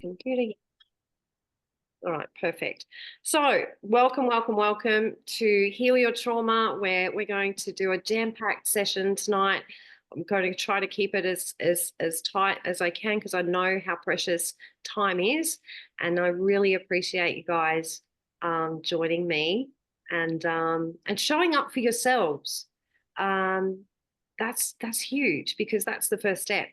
Computer. All right, perfect. So, welcome to Heal Your Trauma, where we're going to do a jam-packed session tonight. I'm going to try to keep it as tight as I can because I know how precious time is, and I really appreciate you guys joining me and showing up for yourselves. Um, that's huge because that's the first step.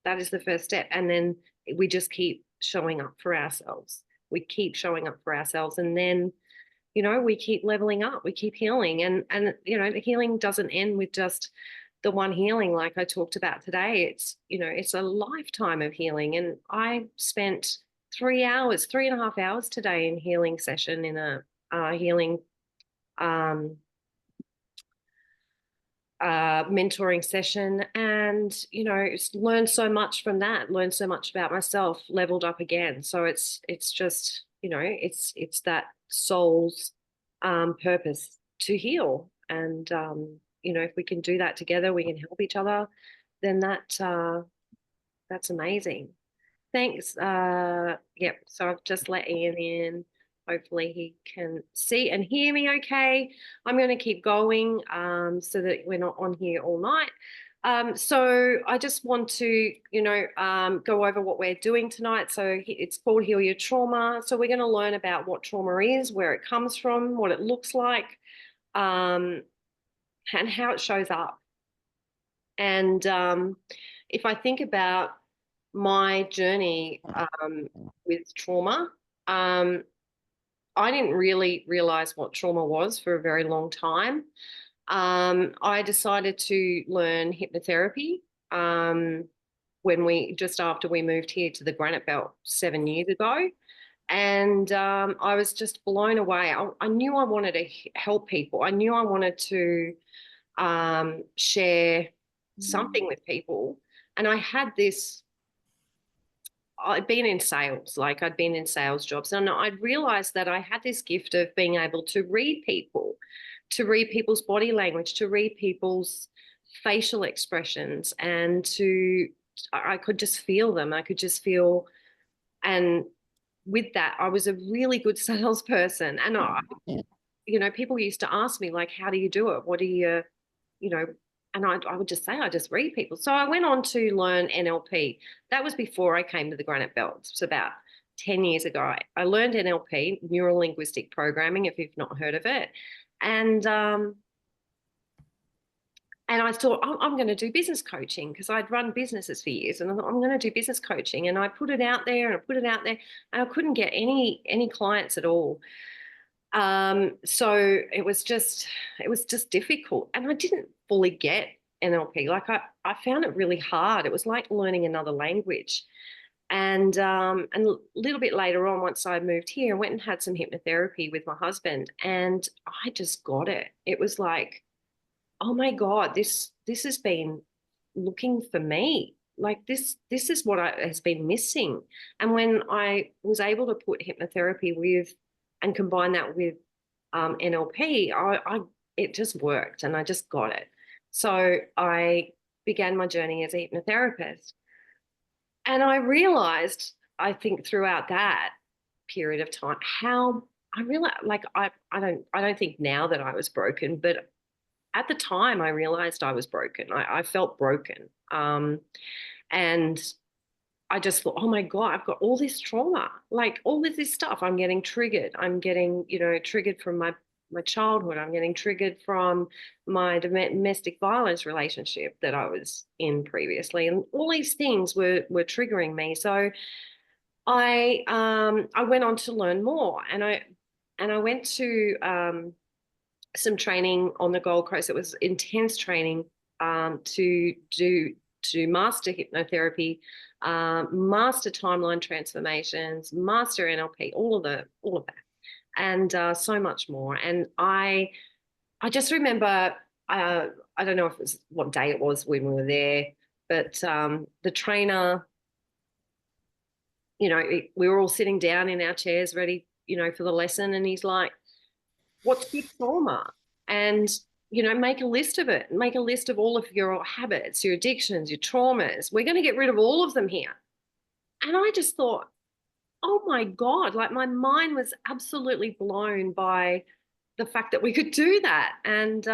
That is the first step, and then we just keep showing up for ourselves. We keep showing up for ourselves, and then we keep leveling up, we keep healing, and the healing doesn't end with just the one healing like I talked about today. It's a lifetime of healing, and I spent 3 hours, 3.5 hours today in healing session in a healing um, mentoring session, and learned so much from that, learned so much about myself, leveled up again. So it's just it's that soul's purpose to heal, and if we can do that together, we can help each other, then that's amazing. Thanks. Yep. So I've just let Ian in. Hopefully he can see and hear me okay. I'm going to keep going so that we're not on here all night. So I just want to, go over what we're doing tonight. So it's called Heal Your Trauma. So we're going to learn about what trauma is, where it comes from, what it looks like, and how it shows up. And if I think about my journey with trauma, um, I didn't really realize what trauma was for a very long time. I decided to learn hypnotherapy when just after we moved here to the Granite Belt 7 years ago. And I was just blown away. I knew I wanted to help people. I knew I wanted to share something with people. And I had this I'd been in sales, like I'd been in sales jobs, and I'd realized that I had this gift of being able to read people, to read people's body language, to read people's facial expressions, and I could just feel them. I could just feel, and with that, I was a really good salesperson. And people used to ask me, like, how do you do it? What do you know, and I would just say, I just read people. So I went on to learn NLP. That was before I came to the Granite Belt. It's about 10 years ago. I learned NLP, Neuro Linguistic Programming, if you've not heard of it. And I thought, I'm going to do business coaching because I'd run businesses for years. And I thought, I'm going to do business coaching. And I put it out there and I put it out there. And I couldn't get any clients at all. So it was just difficult, and I didn't fully get NLP. Like I found it really hard. It was like learning another language. And a little bit later on, once I moved here, I went and had some hypnotherapy with my husband, and I just got it. It was like, oh my God, this has been looking for me. Like this is what has been missing. And when I was able to put hypnotherapy with and combine that with NLP, it just worked, and I just got it. So I began my journey as a hypnotherapist, and I realized, I think throughout that period of time, how I realized, like I don't think now that I was broken, but at the time I realized I was broken. I felt broken, and I just thought, oh my God, I've got all this trauma, like all of this stuff. I'm getting triggered. I'm getting, triggered from my childhood. I'm getting triggered from my domestic violence relationship that I was in previously. And all these things were triggering me. So I went on to learn more, and I went to some training on the Gold Coast. It was intense training to master hypnotherapy, master timeline transformations, master NLP, all of that, and so much more. And I just remember, I don't know if it was what day it was when we were there, but the trainer, we were all sitting down in our chairs ready, for the lesson, and he's like, what's your trauma? And, make a list of it. Make a list of all of your habits, your addictions, your traumas. We're going to get rid of all of them here. And I just thought, oh my God, like my mind was absolutely blown by the fact that we could do that. And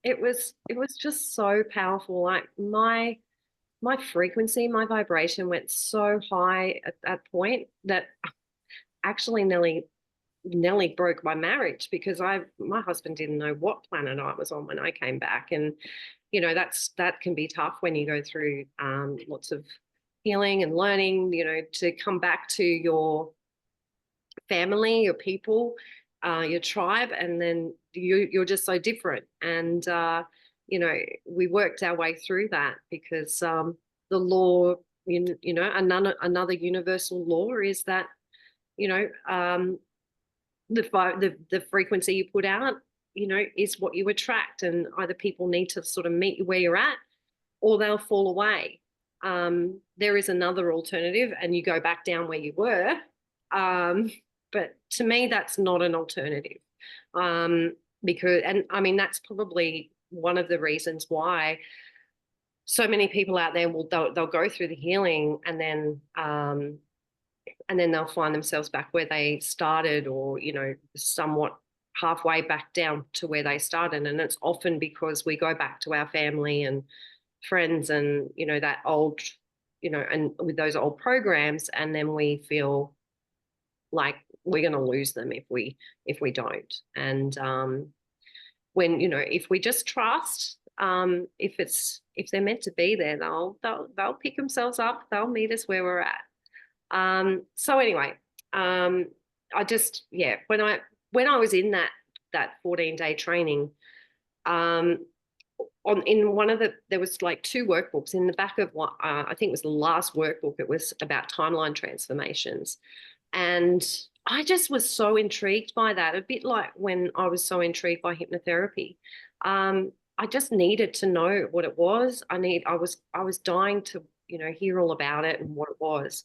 it was just so powerful. Like my frequency, my vibration went so high at that point that actually nearly broke my marriage, because my husband didn't know what planet I was on when I came back. And that can be tough when you go through lots of healing and learning, to come back to your family, your people, your tribe, and then you're just so different. And we worked our way through that, because the law, another universal law is that you know the frequency you put out, is what you attract, and either people need to sort of meet you where you're at, or they'll fall away. There is another alternative, and you go back down where you were. But to me, that's not an alternative. Because, and I mean, that's probably one of the reasons why so many people out there they'll go through the healing, and then they'll find themselves back where they started, or somewhat halfway back down to where they started. And it's often because we go back to our family and friends, and that old, and with those old programs, and then we feel like we're going to lose them if we don't. And when if we just trust, if they're meant to be there, they'll pick themselves up, they'll meet us where we're at. So anyway, I just, yeah, when I was in that 14-day training, in one of there was like two workbooks in the back of what, I think it was the last workbook. It was about timeline transformations. And I just was so intrigued by that, a bit like when I was so intrigued by hypnotherapy. I just needed to know what it was. I was dying to, hear all about it and what it was.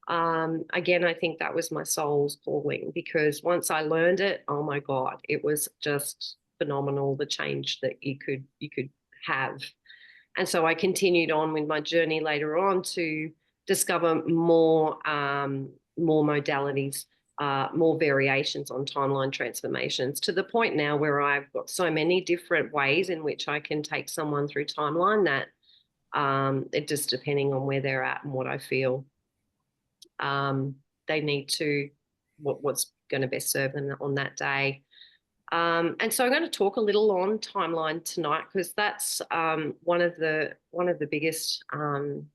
Again, I think that was my soul's calling, because once I learned it, oh my God, it was just phenomenal, the change that you could have. And so I continued on with my journey later on to discover more modalities, more variations on timeline transformations, to the point now where I've got so many different ways in which I can take someone through timeline that it just depending on where they're at and what I feel they need to, what's going to best serve them on that day. And so I'm going to talk a little on timeline tonight, because that's one of the biggest, one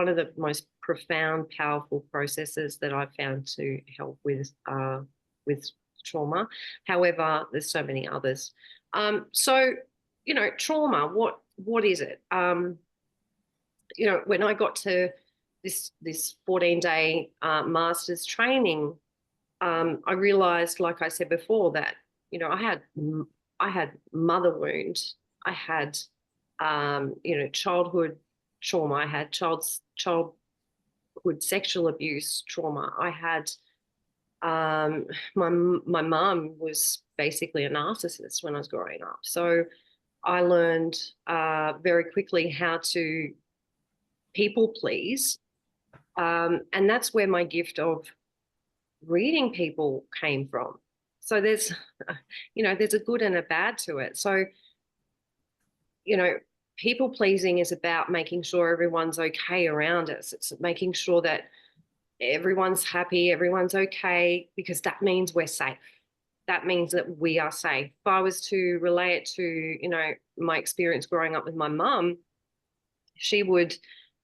of the most profound, powerful processes that I've found to help with trauma. However, there's so many others. So, trauma. What is it? When I got to this 14-day master's training, I realized, like I said before, that I had mother wound, I had childhood trauma, I had childhood sexual abuse trauma, I had my mum was basically a narcissist when I was growing up. So I learned very quickly how to people please. And that's where my gift of reading people came from. So there's a good and a bad to it. So, people pleasing is about making sure everyone's okay around us. It's making sure that everyone's happy, everyone's okay, because that means we're safe. That means that we are safe. If I was to relate it to, my experience growing up with my mum, she would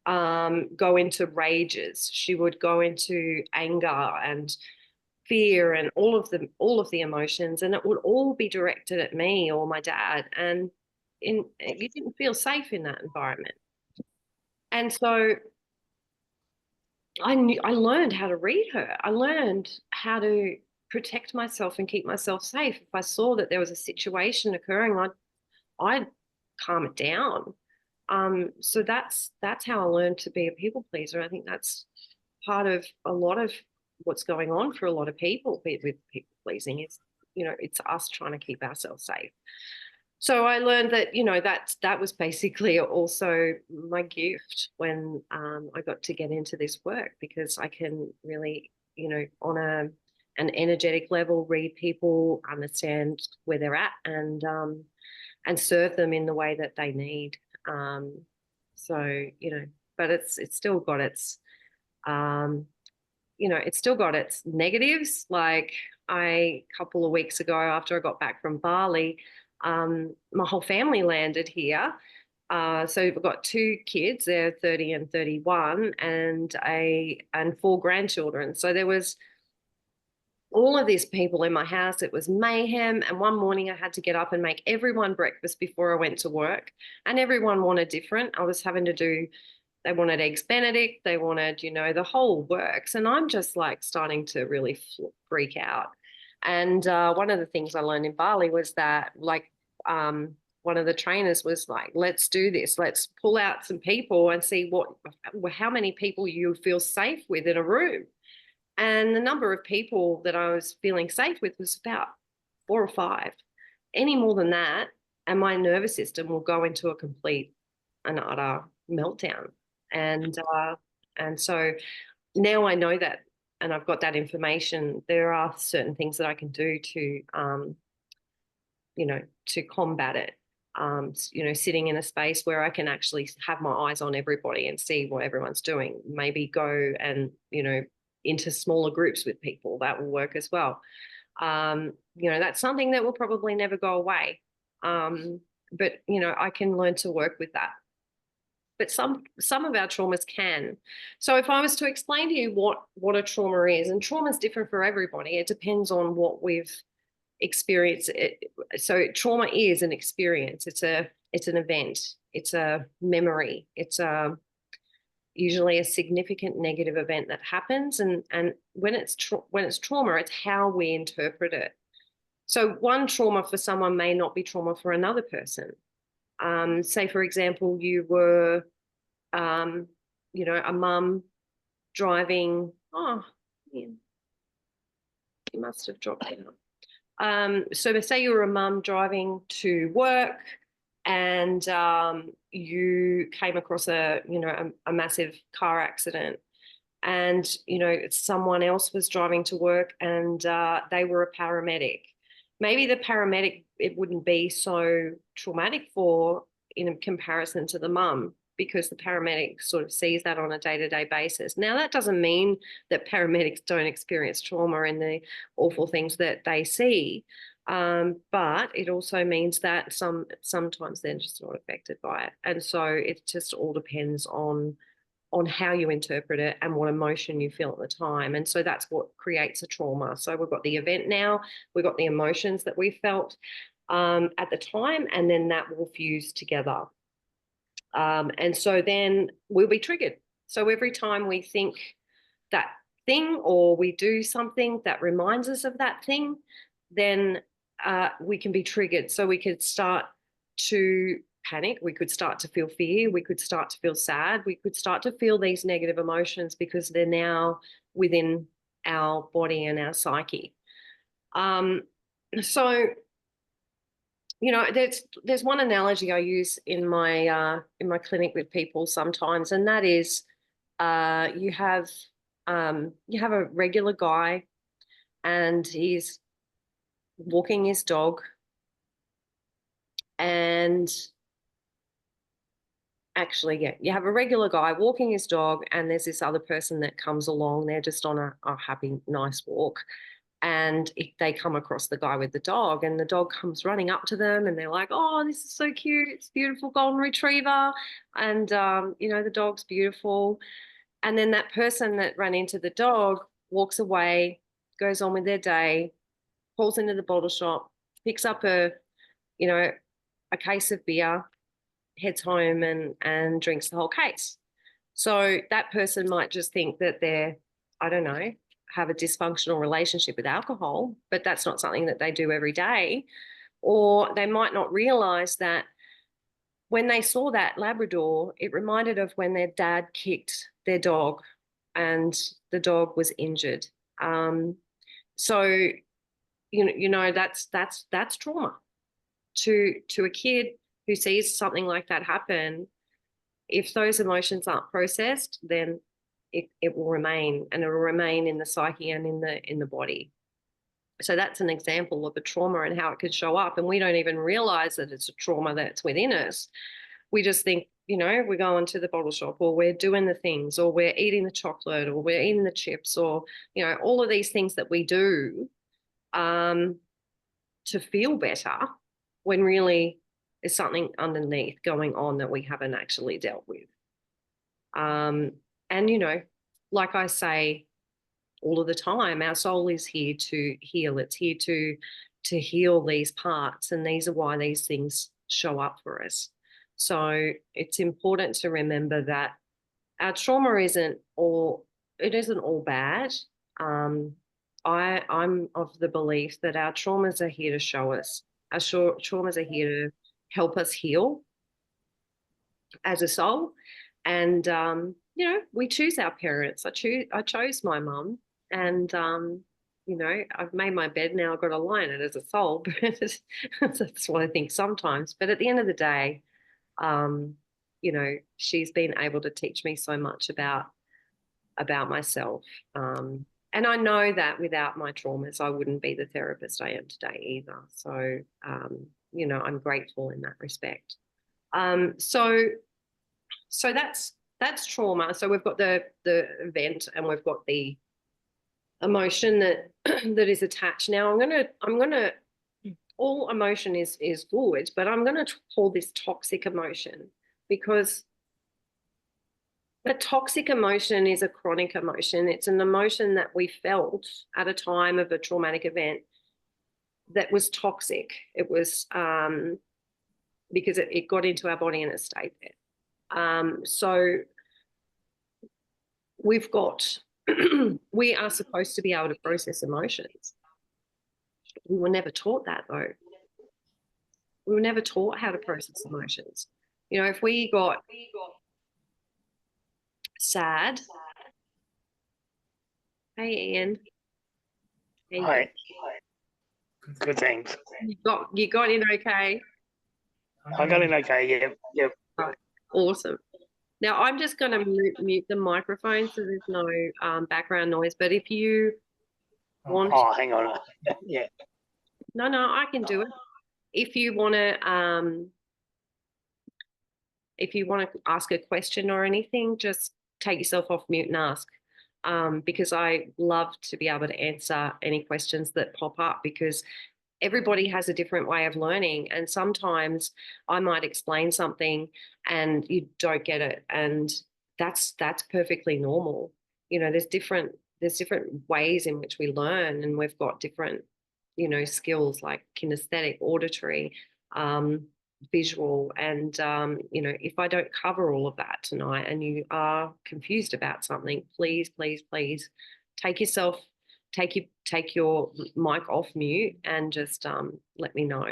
go into rages. She would go into anger and fear and all of the emotions, and it would all be directed at me or my dad. And you didn't feel safe in that environment. And so I learned how to read her. I learned how to protect myself and keep myself safe. If I saw that there was a situation occurring, I'd calm it down. So that's how I learned to be a people pleaser. I think that's part of a lot of what's going on for a lot of people with people pleasing is, it's us trying to keep ourselves safe. So I learned that, that was basically also my gift when I got to get into this work, because I can really, on an energetic level, read people, understand where they're at, and serve them in the way that they need. Um, so, but it's still got its um, it's still got its negatives. Like a couple of weeks ago, after I got back from Bali, my whole family landed here. So we've got two kids, they're 30 and 31, and four grandchildren. So there was all of these people in my house. It was mayhem. And one morning I had to get up and make everyone breakfast before I went to work. And everyone wanted different. I was having to do, they wanted eggs Benedict, they wanted, the whole works. And I'm just like starting to really freak out. And one of the things I learned in Bali was that, like, one of the trainers was like, let's do this. Let's pull out some people and see how many people you feel safe with in a room. And the number of people that I was feeling safe with was about 4 or 5. Any more than that, and my nervous system will go into a complete and utter meltdown. And so now I know that, and I've got that information. There are certain things that I can do to combat it. Sitting in a space where I can actually have my eyes on everybody and see what everyone's doing. Maybe go and, into smaller groups with people. That will work as well. That's something that will probably never go away. But I can learn to work with that. But some of our traumas can. So if I was to explain to you what a trauma is, and trauma is different for everybody. It depends on what we've experienced. So trauma is an experience. It's an event. It's a memory. It's usually a significant negative event that happens, and when it's trauma, it's how we interpret it. So one trauma for someone may not be trauma for another person. Say, for example, you were a mum driving. Oh, yeah, you must have dropped out. So say you were a mum driving to work, and you came across a massive car accident, and someone else was driving to work, and they were a paramedic. Maybe the paramedic, it wouldn't be so traumatic for, in comparison to the mum, because the paramedic sort of sees that on a day-to-day basis. Now, that doesn't mean that paramedics don't experience trauma and the awful things that they see. But it also means that sometimes they're just not affected by it. And so it just all depends on how you interpret it and what emotion you feel at the time. And so that's what creates a trauma. So we've got the event now, we've got the emotions that we felt at the time, and then that will fuse together. And so then we'll be triggered. So every time we think that thing, or we do something that reminds us of that thing, then we can be triggered. So we could start to panic, we could start to feel fear, we could start to feel sad, we could start to feel these negative emotions because they're now within our body and our psyche. So there's one analogy I use in my clinic with people sometimes, and that is you have a regular guy, and he's walking his dog, and actually, yeah, you have a regular guy walking his dog, and there's this other person that comes along. They're just on a happy, nice walk. And they come across the guy with the dog, and the dog comes running up to them, and they're like, oh, this is so cute. It's a beautiful golden retriever. And, the dog's beautiful. And then that person that ran into the dog walks away, goes on with their day, pulls into the bottle shop, picks up a case of beer, heads home and drinks the whole case. So that person might just think that they're, I don't know, have a dysfunctional relationship with alcohol, but that's not something that they do every day. Or they might not realize that when they saw that Labrador, it reminded of when their dad kicked their dog and the dog was injured. So that's trauma. to a kid who sees something like that happen, if those emotions aren't processed, then it will remain, and it will remain in the psyche and in the body. So that's an example of a trauma and how it can show up. And we don't even realize that it's a trauma that's within us. We just think, we're going to the bottle shop, or we're doing the things, or we're eating the chocolate, or we're eating the chips, or, all of these things that we do to feel better, when really there's something underneath going on that we haven't actually dealt with. And, like I say all of the time, our soul is here to heal. It's here to heal these parts, and these are why these things show up for us. So it's important to remember that our trauma isn't all bad. I'm of the belief that our traumas are here to show us. Our traumas are here to help us heal as a soul. And we choose our parents. I chose my mum, and I've made my bed now. I've got to lie in it as a soul. But that's what I think sometimes. But at the end of the day, she's been able to teach me so much about myself. And I know that without my traumas, I wouldn't be the therapist I am today either. So, I'm grateful in that respect. So that's trauma. So we've got the event, and we've got the emotion that that is attached. Now I'm gonna all emotion is good, but I'm gonna call this toxic emotion, because a toxic emotion is a chronic emotion. It's an emotion that we felt at a time of a traumatic event that was toxic. It was because it got into our body and it stayed there. So we've got, we are supposed to be able to process emotions. We were never taught that, though. We were never taught how to process emotions. If we got sad. Hey, Ian. Hi. Good, thanks. You got in okay? I got in okay, yeah. Right. Awesome. Now, I'm just going to mute the microphone so there's no background noise. But if you want... Oh, hang on. Yeah. No, I can do it. If you want to ask a question or anything, just take yourself off mute and ask. Because I love to be able to answer any questions that pop up, because everybody has a different way of learning, and sometimes I might explain something and you don't get it, and that's perfectly normal. There's different ways in which we learn, and we've got different skills like kinesthetic, auditory, visual, and if I don't cover all of that tonight and you are confused about something, please take your mic off mute and just let me know.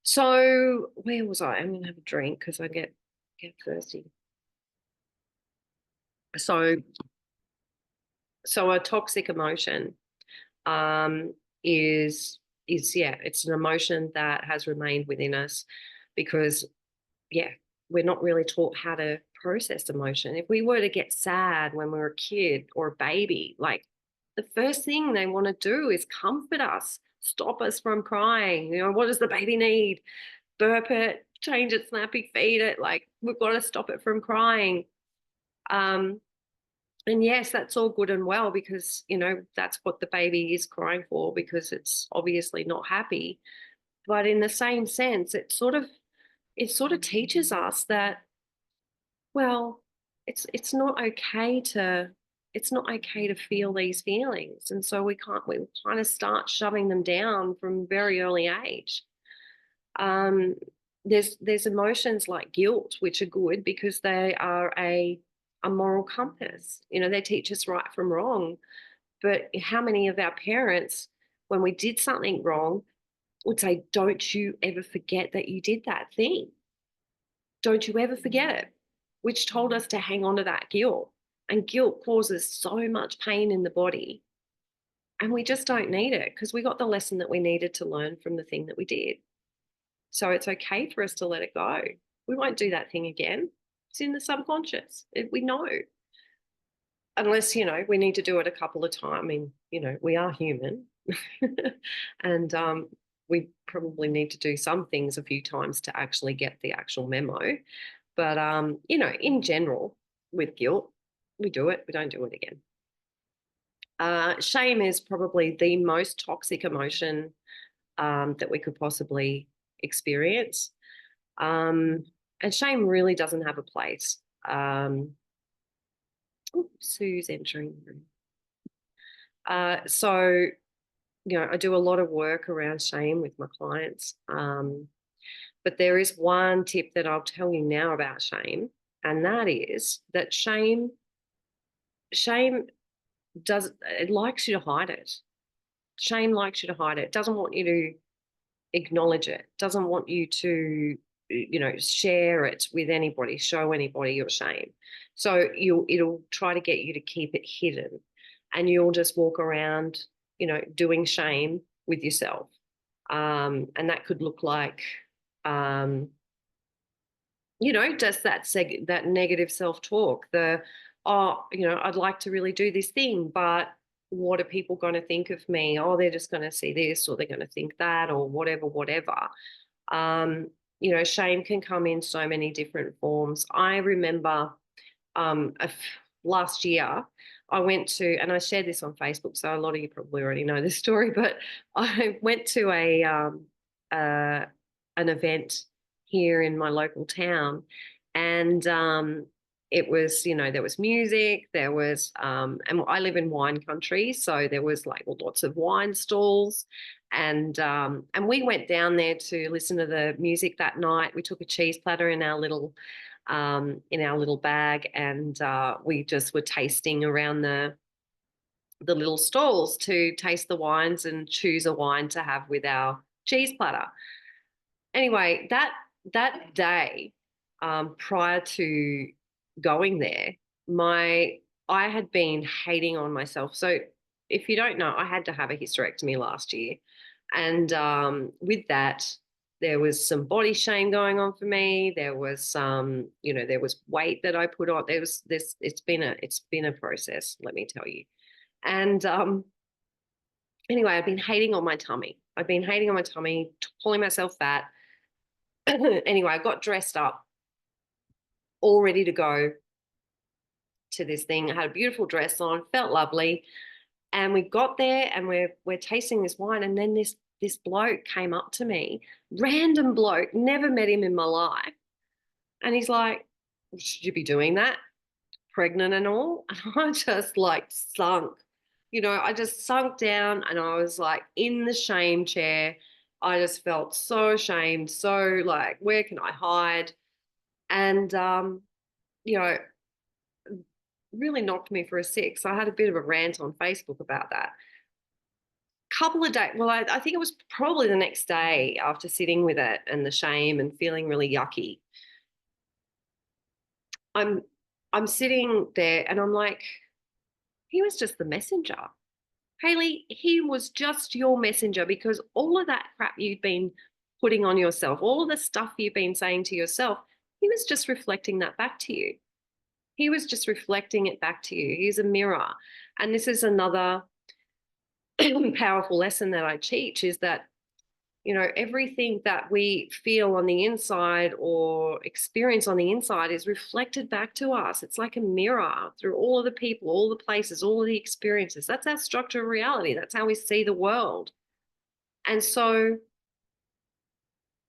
So where was I? I'm gonna have a drink because I get thirsty. So a toxic emotion is it's an emotion that has remained within us, because we're not really taught how to process emotion. If we were to get sad when we were a kid or a baby, like, the first thing they want to do is comfort us, stop us from crying. What does the baby need? Burp it, change its nappy, feed it. Like, we've got to stop it from crying. And yes, that's all good and well, because, that's what the baby is crying for, because it's obviously not happy. But in the same sense, it sort of teaches us that, well, it's not okay to feel these feelings. And so we kind of start shoving them down from a very early age. There's emotions like guilt, which are good because they are a moral compass. They teach us right from wrong. But how many of our parents, when we did something wrong, would say, don't you ever forget that you did that thing. Don't you ever forget it, which told us to hang on to that guilt. And guilt causes so much pain in the body. And we just don't need it because we got the lesson that we needed to learn from the thing that we did. So it's okay for us to let it go. We won't do that thing again. It's in the subconscious. We know. Unless, we need to do it a couple of times. I mean, we are human. And we probably need to do some things a few times to actually get the actual memo. But, in general, with guilt, we do it. We don't do it again. Shame is probably the most toxic emotion that we could possibly experience. And shame really doesn't have a place. Sue's entering the room. So, I do a lot of work around shame with my clients. But there is one tip that I'll tell you now about shame, and that is that shame it likes you to hide it. Shame likes you to hide it. It doesn't want you to acknowledge it. Doesn't want you to, share it with anybody, show anybody your shame. So it'll try to get you to keep it hidden, and you'll just walk around, doing shame with yourself. And that could look like, just that negative self-talk, I'd like to really do this thing, but what are people going to think of me? Oh, they're just going to see this, or they're going to think that, or whatever. Shame can come in so many different forms. I remember last year I went to, and I shared this on Facebook, so a lot of you probably already know this story, but I went to an event here in my local town, and it was, there was music, there was, and I live in wine country, so there was like lots of wine stalls, and we went down there to listen to the music that night. We took a cheese platter in our little bag, and we just were tasting around the little stalls to taste the wines and choose a wine to have with our cheese platter. Anyway, that day, prior to going there, I had been hating on myself. So if you don't know, I had to have a hysterectomy last year, and with that, there was some body shame going on for me. There was some, there was weight that I put on. There was this. It's been a process, let me tell you. And anyway, I've been hating on my tummy. Calling myself fat. Anyway, I got dressed up, all ready to go to this thing. I had a beautiful dress on, felt lovely, and we got there, and we're tasting this wine, and then this bloke came up to me, random bloke, never met him in my life, and he's like, "Should you be doing that, pregnant and all?" And I just sunk. I just sunk down, and I was like in the shame chair. I just felt so ashamed, so like, where can I hide? And really knocked me for a six. I had a bit of a rant on Facebook about that. Couple of days, well, I think it was probably the next day after sitting with it and the shame and feeling really yucky. I'm sitting there, and I'm like, he was just the messenger. Hayley, he was just your messenger, because all of that crap you'd been putting on yourself, all of the stuff you've been saying to yourself, he was just reflecting that back to you. He was just reflecting it back to you. He's a mirror. And this is another powerful lesson that I teach, is that, everything that we feel on the inside or experience on the inside is reflected back to us. It's like a mirror through all of the people, all the places, all of the experiences. That's our structure of reality. That's how we see the world. And so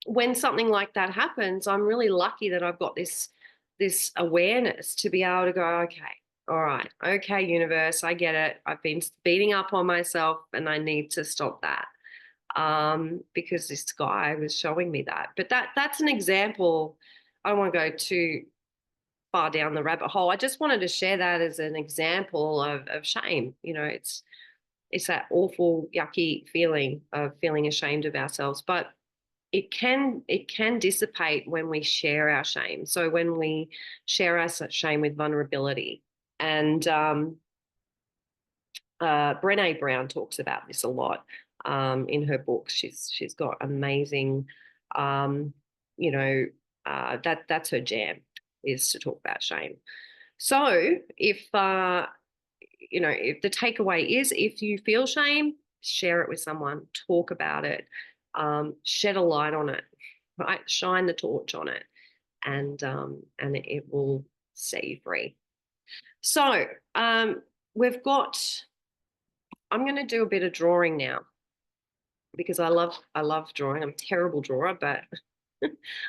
when something like that happens, I'm really lucky that I've got this awareness to be able to go, okay, all right, okay, universe, I get it. I've been beating up on myself, and I need to stop that. Because this guy was showing me that. But that's an example. I don't want to go too far down the rabbit hole. I just wanted to share that as an example of shame. It's that awful, yucky feeling of feeling ashamed of ourselves. But it can dissipate when we share our shame. So when we share our shame with vulnerability, and Brené Brown talks about this a lot in her books. She's got amazing, you know, that's her jam, is to talk about shame. So if you know, if the takeaway is, if you feel shame, share it with someone, talk about it, shed a light on it, right? Shine the torch on it, and it will set you free. So we've got. I'm going to do a bit of drawing now because I love drawing. I'm a terrible drawer, but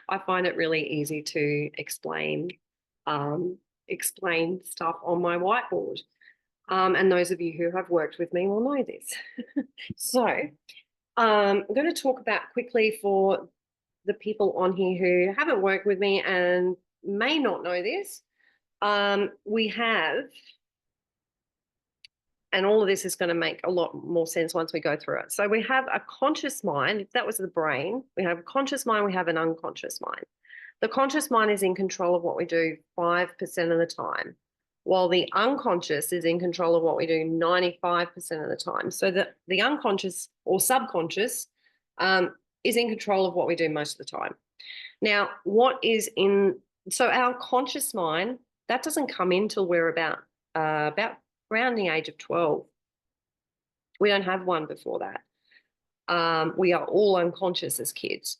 I find it really easy to explain explain stuff on my whiteboard. And those of you who have worked with me will know this. So I'm going to talk about quickly for the people on here who haven't worked with me and may not know this. We have, and all of this is going to make a lot more sense once we go through it. So we have a conscious mind. If that was the brain, we have a conscious mind, we have an unconscious mind. The conscious mind is in control of what we do 5% of the time, while the unconscious is in control of what we do 95% of the time. So the unconscious or subconscious is in control of what we do most of the time. Now, so our conscious mind, that doesn't come in till we're about around the age of 12. We don't have one before that. We are all unconscious as kids.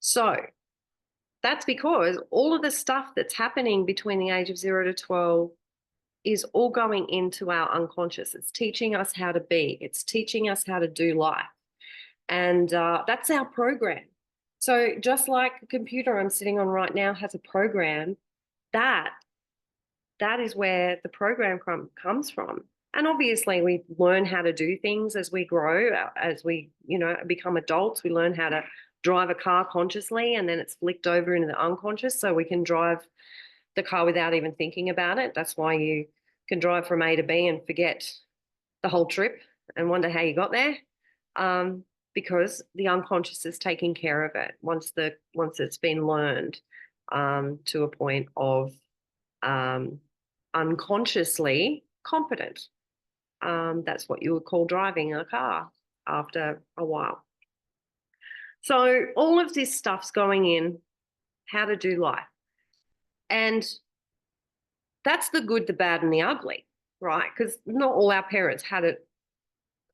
So that's because all of the stuff that's happening between the age of 0 to 12 is all going into our unconscious. It's teaching us how to be. It's teaching us how to do life. And that's our program. So just like a computer I'm sitting on right now has a program, that is where the program comes from. And obviously we learn how to do things as we grow, as we, become adults. We learn how to drive a car consciously, and then it's flicked over into the unconscious so we can drive the car without even thinking about it. That's why you can drive from A to B and forget the whole trip and wonder how you got there, because the unconscious is taking care of it once it's been learned to a point of unconsciously competent. That's what you would call driving a car after a while. So all of this stuff's going in how to do life. And that's the good, the bad, and the ugly, right? Because not all our parents had it.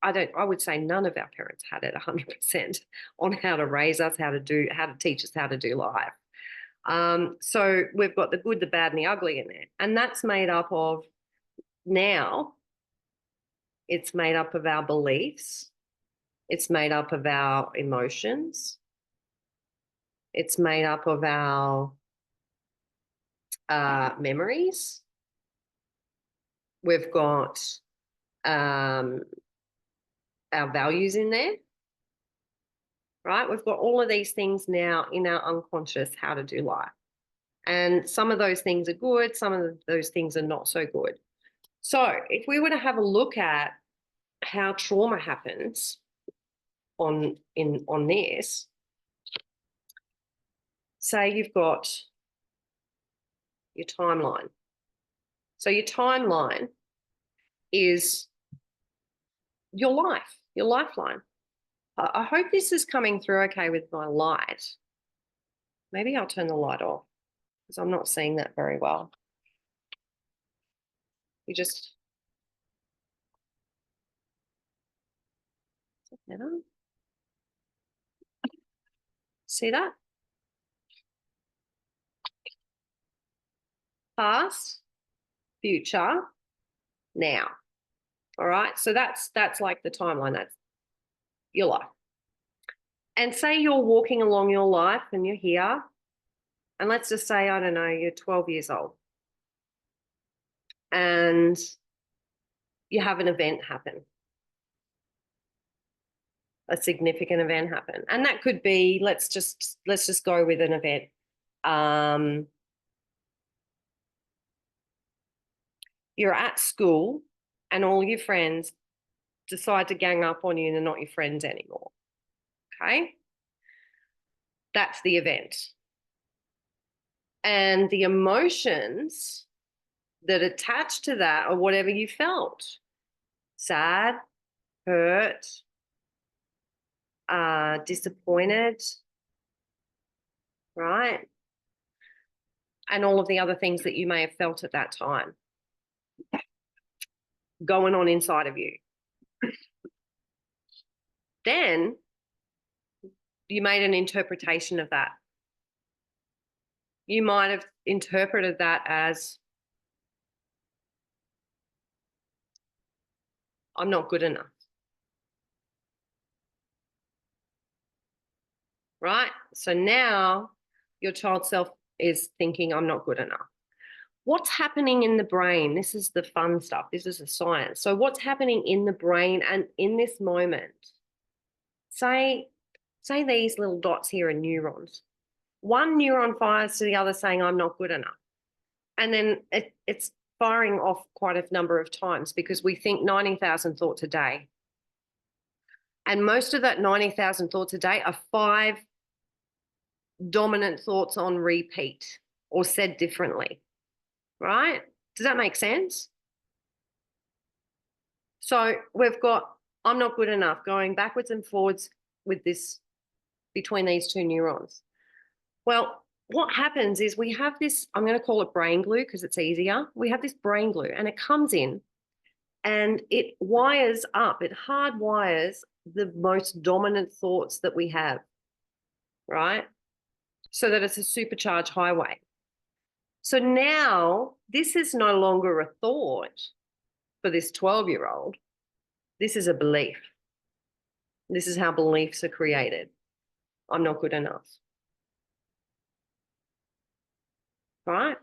I would say none of our parents had it 100% on how to raise us, how to teach us how to do life. So we've got the good, the bad, and the ugly in there. And that's made up of, now, it's made up of our beliefs. It's made up of our emotions. It's made up of our memories. We've got our values in there, right? We've got all of these things now in our unconscious, how to do life. And some of those things are good, some of those things are not so good. So if we were to have a look at how trauma happens on this, say you've got your timeline. So your timeline is your life, your lifeline. I hope this is coming through okay with my light. Maybe I'll turn the light off because I'm not seeing that very well. You just... See that? Past, future, now. All right. So that's like the timeline. That's your life. And say you're walking along your life and you're here, and let's just say, I don't know, you're 12 years old and you have an event happen, a significant event happen. And that could be, let's just go with an event. You're at school and all your friends decide to gang up on you and they're not your friends anymore. Okay? That's the event. And the emotions that attach to that are whatever you felt. sad, hurt, disappointed, right? And all of the other things that you may have felt at that time going on inside of you. Then you made an interpretation of that. You might have interpreted that as, I'm not good enough. Right? So now your child self is thinking, I'm not good enough. What's happening in the brain? This is the fun stuff. This is the science. So what's happening in the brain and in this moment? Say these little dots here are neurons. One neuron fires to the other saying, I'm not good enough. And then it's firing off quite a number of times because we think 90,000 thoughts a day. And most of that 90,000 thoughts a day are 5 dominant thoughts on repeat or said differently, right? Does that make sense? So we've got, I'm not good enough, going backwards and forwards with this, between these two neurons. Well, what happens is we have this, I'm going to call it brain glue because it's easier. We have this brain glue and it comes in and it wires up, it hardwires the most dominant thoughts that we have, right? So that it's a supercharged highway. So now this is no longer a thought for this 12-year-old. This is a belief. This is how beliefs are created. I'm not good enough. Right?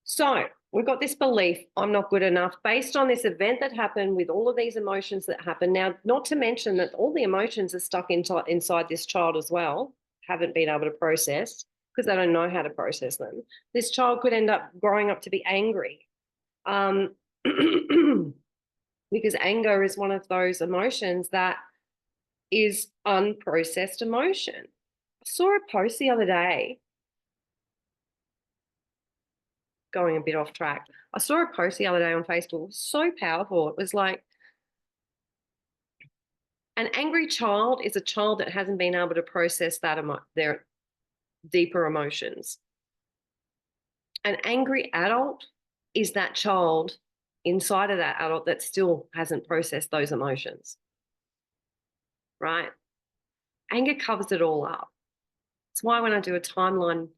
So we've got this belief, I'm not good enough, based on this event that happened with all of these emotions that happen. Now, not to mention that all the emotions are stuck inside this child as well, haven't been able to process because they don't know how to process them. This child could end up growing up to be angry because anger is one of those emotions that is unprocessed emotion. I saw a post the other day, going a bit off track. I saw a post the other day on Facebook. It was so powerful. It was like, an angry child is a child that hasn't been able to process their deeper emotions. An angry adult is that child inside of that adult that still hasn't processed those emotions, right? Anger covers it all up. That's why when I do a timeline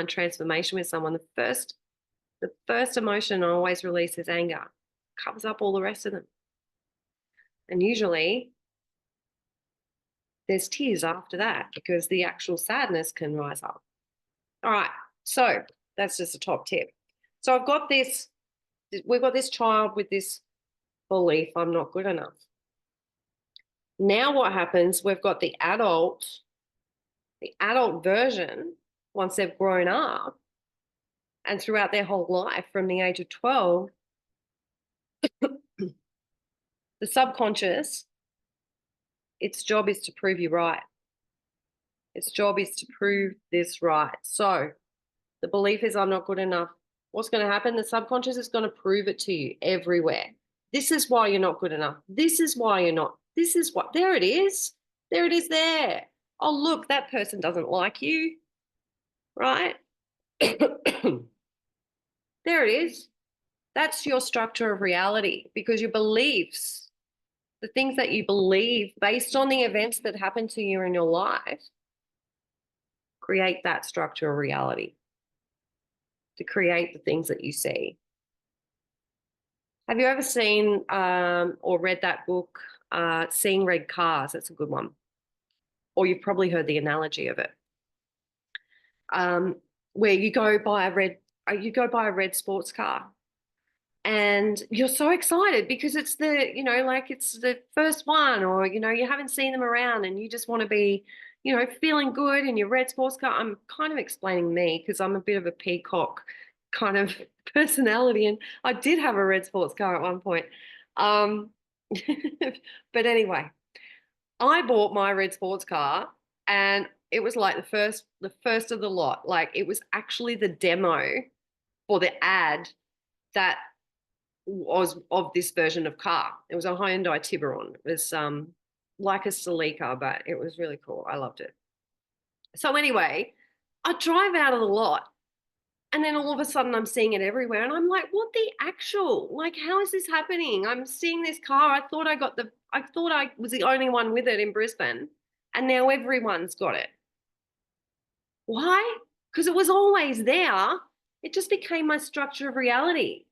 transformation with someone, the first emotion I always release is anger. It covers up all the rest of them. And usually there's tears after that because the actual sadness can rise up. All right, so that's just a top tip. So we've got this child with this belief, I'm not good enough. Now what happens, we've got the adult version, once they've grown up and throughout their whole life from the age of 12, the subconscious, its job is to prove you right. Its job is to prove this right. So the belief is I'm not good enough. What's going to happen? The subconscious is going to prove it to you everywhere. This is why you're not good enough. This is why you're not. This is what, there it is. There it is there. Oh, look, that person doesn't like you, right? There it is. That's your structure of reality because your beliefs, the things that you believe based on the events that happen to you in your life, create that structure of reality to create the things that you see. Have you ever seen or read that book, Seeing Red Cars? That's a good one. Or you've probably heard the analogy of it. Where you go buy a red sports car and you're so excited because it's it's the first one, or, you haven't seen them around and you just want to be, feeling good in your red sports car. I'm kind of explaining me because I'm a bit of a peacock kind of personality. And I did have a red sports car at one point. But anyway, I bought my red sports car and it was like the first of the lot. Like, it was actually the demo or the ad that was of this version of car. It was a Hyundai Tiburon. It was like a Celica, but it was really cool. I loved it. So anyway, I drive out of the lot, and then all of a sudden I'm seeing it everywhere, and I'm like, what the actual? Like, how is this happening? I'm seeing this car. I thought I was the only one with it in Brisbane, and now everyone's got it. Why? Because it was always there. It just became my structure of reality,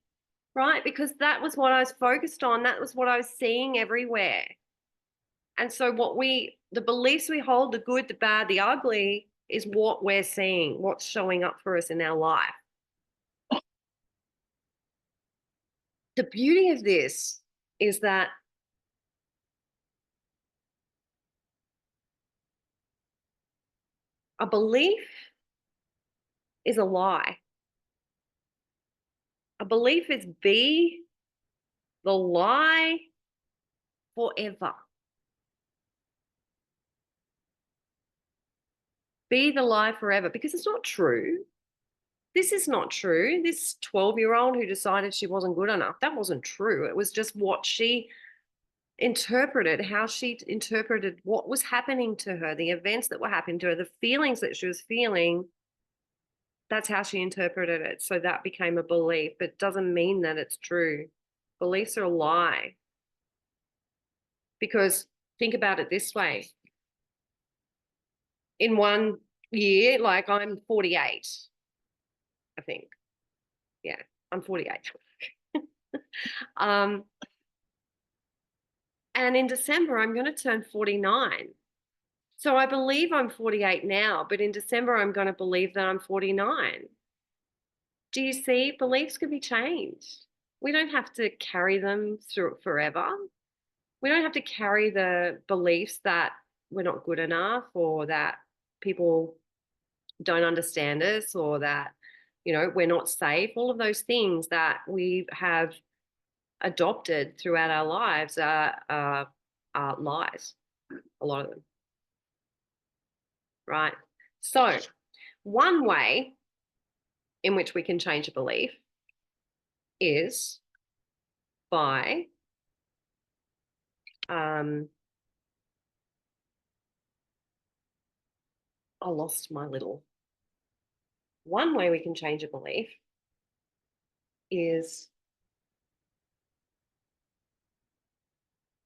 right? Because that was what I was focused on. That was what I was seeing everywhere. And so the beliefs we hold, the good, the bad, the ugly, is what we're seeing, what's showing up for us in our life. The beauty of this is that a belief is a lie. A belief is be the lie forever. Be the lie forever, because it's not true. This is not true. This 12-year-old who decided she wasn't good enough, that wasn't true. It was just what she interpreted, how she interpreted what was happening to her, the events that were happening to her, the feelings that she was feeling. That's how she interpreted it. So that became a belief, but it doesn't mean that it's true. Beliefs are a lie. Because think about it this way. In 1 year, like I'm 48, I think. Yeah, I'm 48. And in December, I'm going to turn 49. So I believe I'm 48 now, but in December, I'm going to believe that I'm 49. Do you see? Beliefs can be changed. We don't have to carry them through forever. We don't have to carry the beliefs that we're not good enough, or that people don't understand us, or that, we're not safe. All of those things that we have adopted throughout our lives are lies, a lot of them, right? So one way in which we can change a belief is by I lost my little. One way we can change a belief is,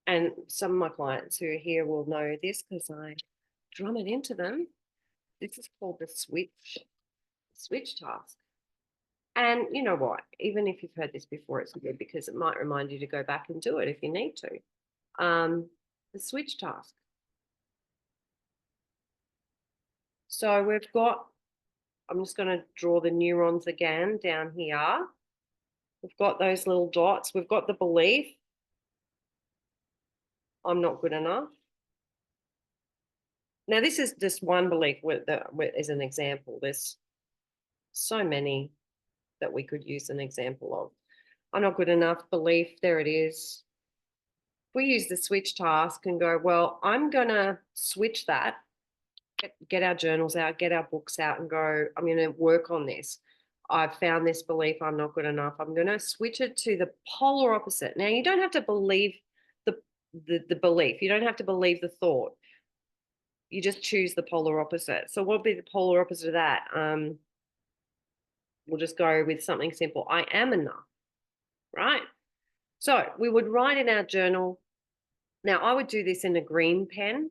and some of my clients who are here will know this because I drum it into them. This is called the switch task. And you know what? Even if you've heard this before, it's good because it might remind you to go back and do it if you need to. The switch task. So we've got, I'm just going to draw the neurons again down here. We've got those little dots. We've got the belief, I'm not good enough. Now, this is just one belief as an example. There's so many that we could use an example of. I'm not good enough belief. There it is. If we use the switch task and go, well, I'm going to switch that, get our journals out, get our books out and go, I'm going to work on this. I've found this belief, I'm not good enough. I'm going to switch it to the polar opposite. Now, you don't have to believe the belief. You don't have to believe the thought. You just choose the polar opposite. So what would be the polar opposite of that? We'll just go with something simple. I am enough, right? So we would write in our journal. Now, I would do this in a green pen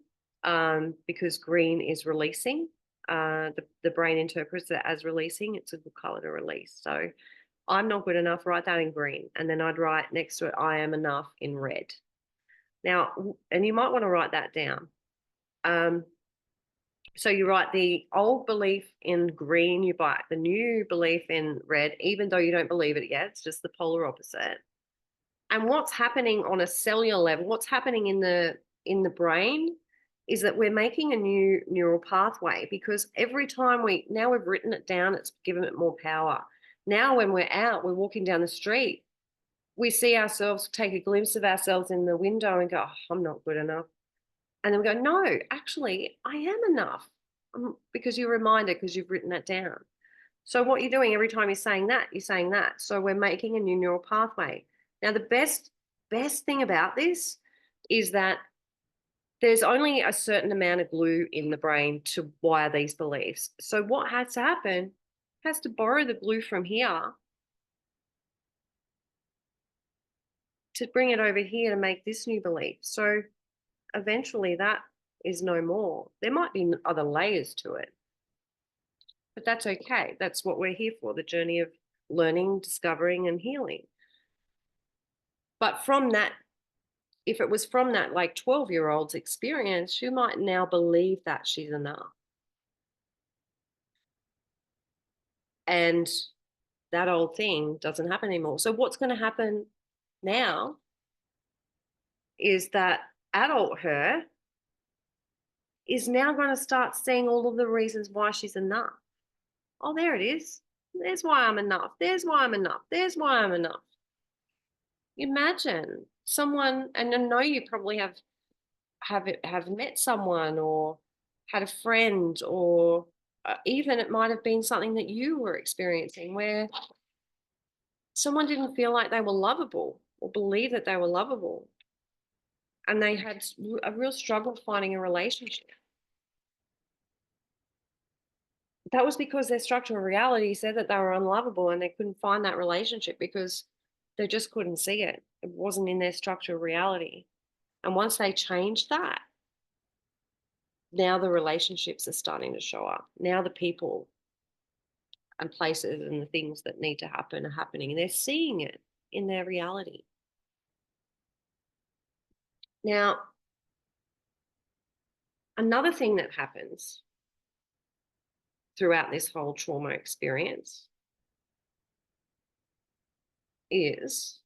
because green is releasing. The brain interprets it as releasing. It's a good color to release. So I'm not good enough, write that in green. And then I'd write next to it, I am enough in red. Now, and you might want to write that down. So you write the old belief in green, you write the new belief in red, even though you don't believe it yet. It's just the polar opposite. And what's happening on a cellular level, what's happening in the brain is that we're making a new neural pathway, because every time now we've written it down, it's given it more power. Now when we're out, we're walking down the street, we see ourselves, take a glimpse of ourselves in the window and go, oh, I'm not good enough. And then we go, no, actually, I am enough, because you're reminded, because you've written that down. So what you're doing every time you're saying that. So we're making a new neural pathway. Now, the best thing about this is that there's only a certain amount of glue in the brain to wire these beliefs. So what has to happen has to borrow the glue from here to bring it over here to make this new belief. So eventually that is no more. There might be other layers to it, but that's okay. That's what we're here for, the journey of learning, discovering, and healing. But from that, if it was from that like 12-year-old's experience, she might now believe that she's enough. And that old thing doesn't happen anymore. So what's going to happen now is that adult her is now going to start seeing all of the reasons why she's enough. Oh, there it is. There's why I'm enough. There's why I'm enough. There's why I'm enough. Imagine someone, and I know you probably have met someone or had a friend, or even it might have been something that you were experiencing where someone didn't feel like they were lovable or believe that they were lovable, and they had a real struggle finding a relationship. That was because their structural reality said that they were unlovable and they couldn't find that relationship because they just couldn't see it. It wasn't in their structural reality. And once they changed that, now the relationships are starting to show up. Now the people and places and the things that need to happen are happening. And they're seeing it in their reality. Now, another thing that happens throughout this whole trauma experience is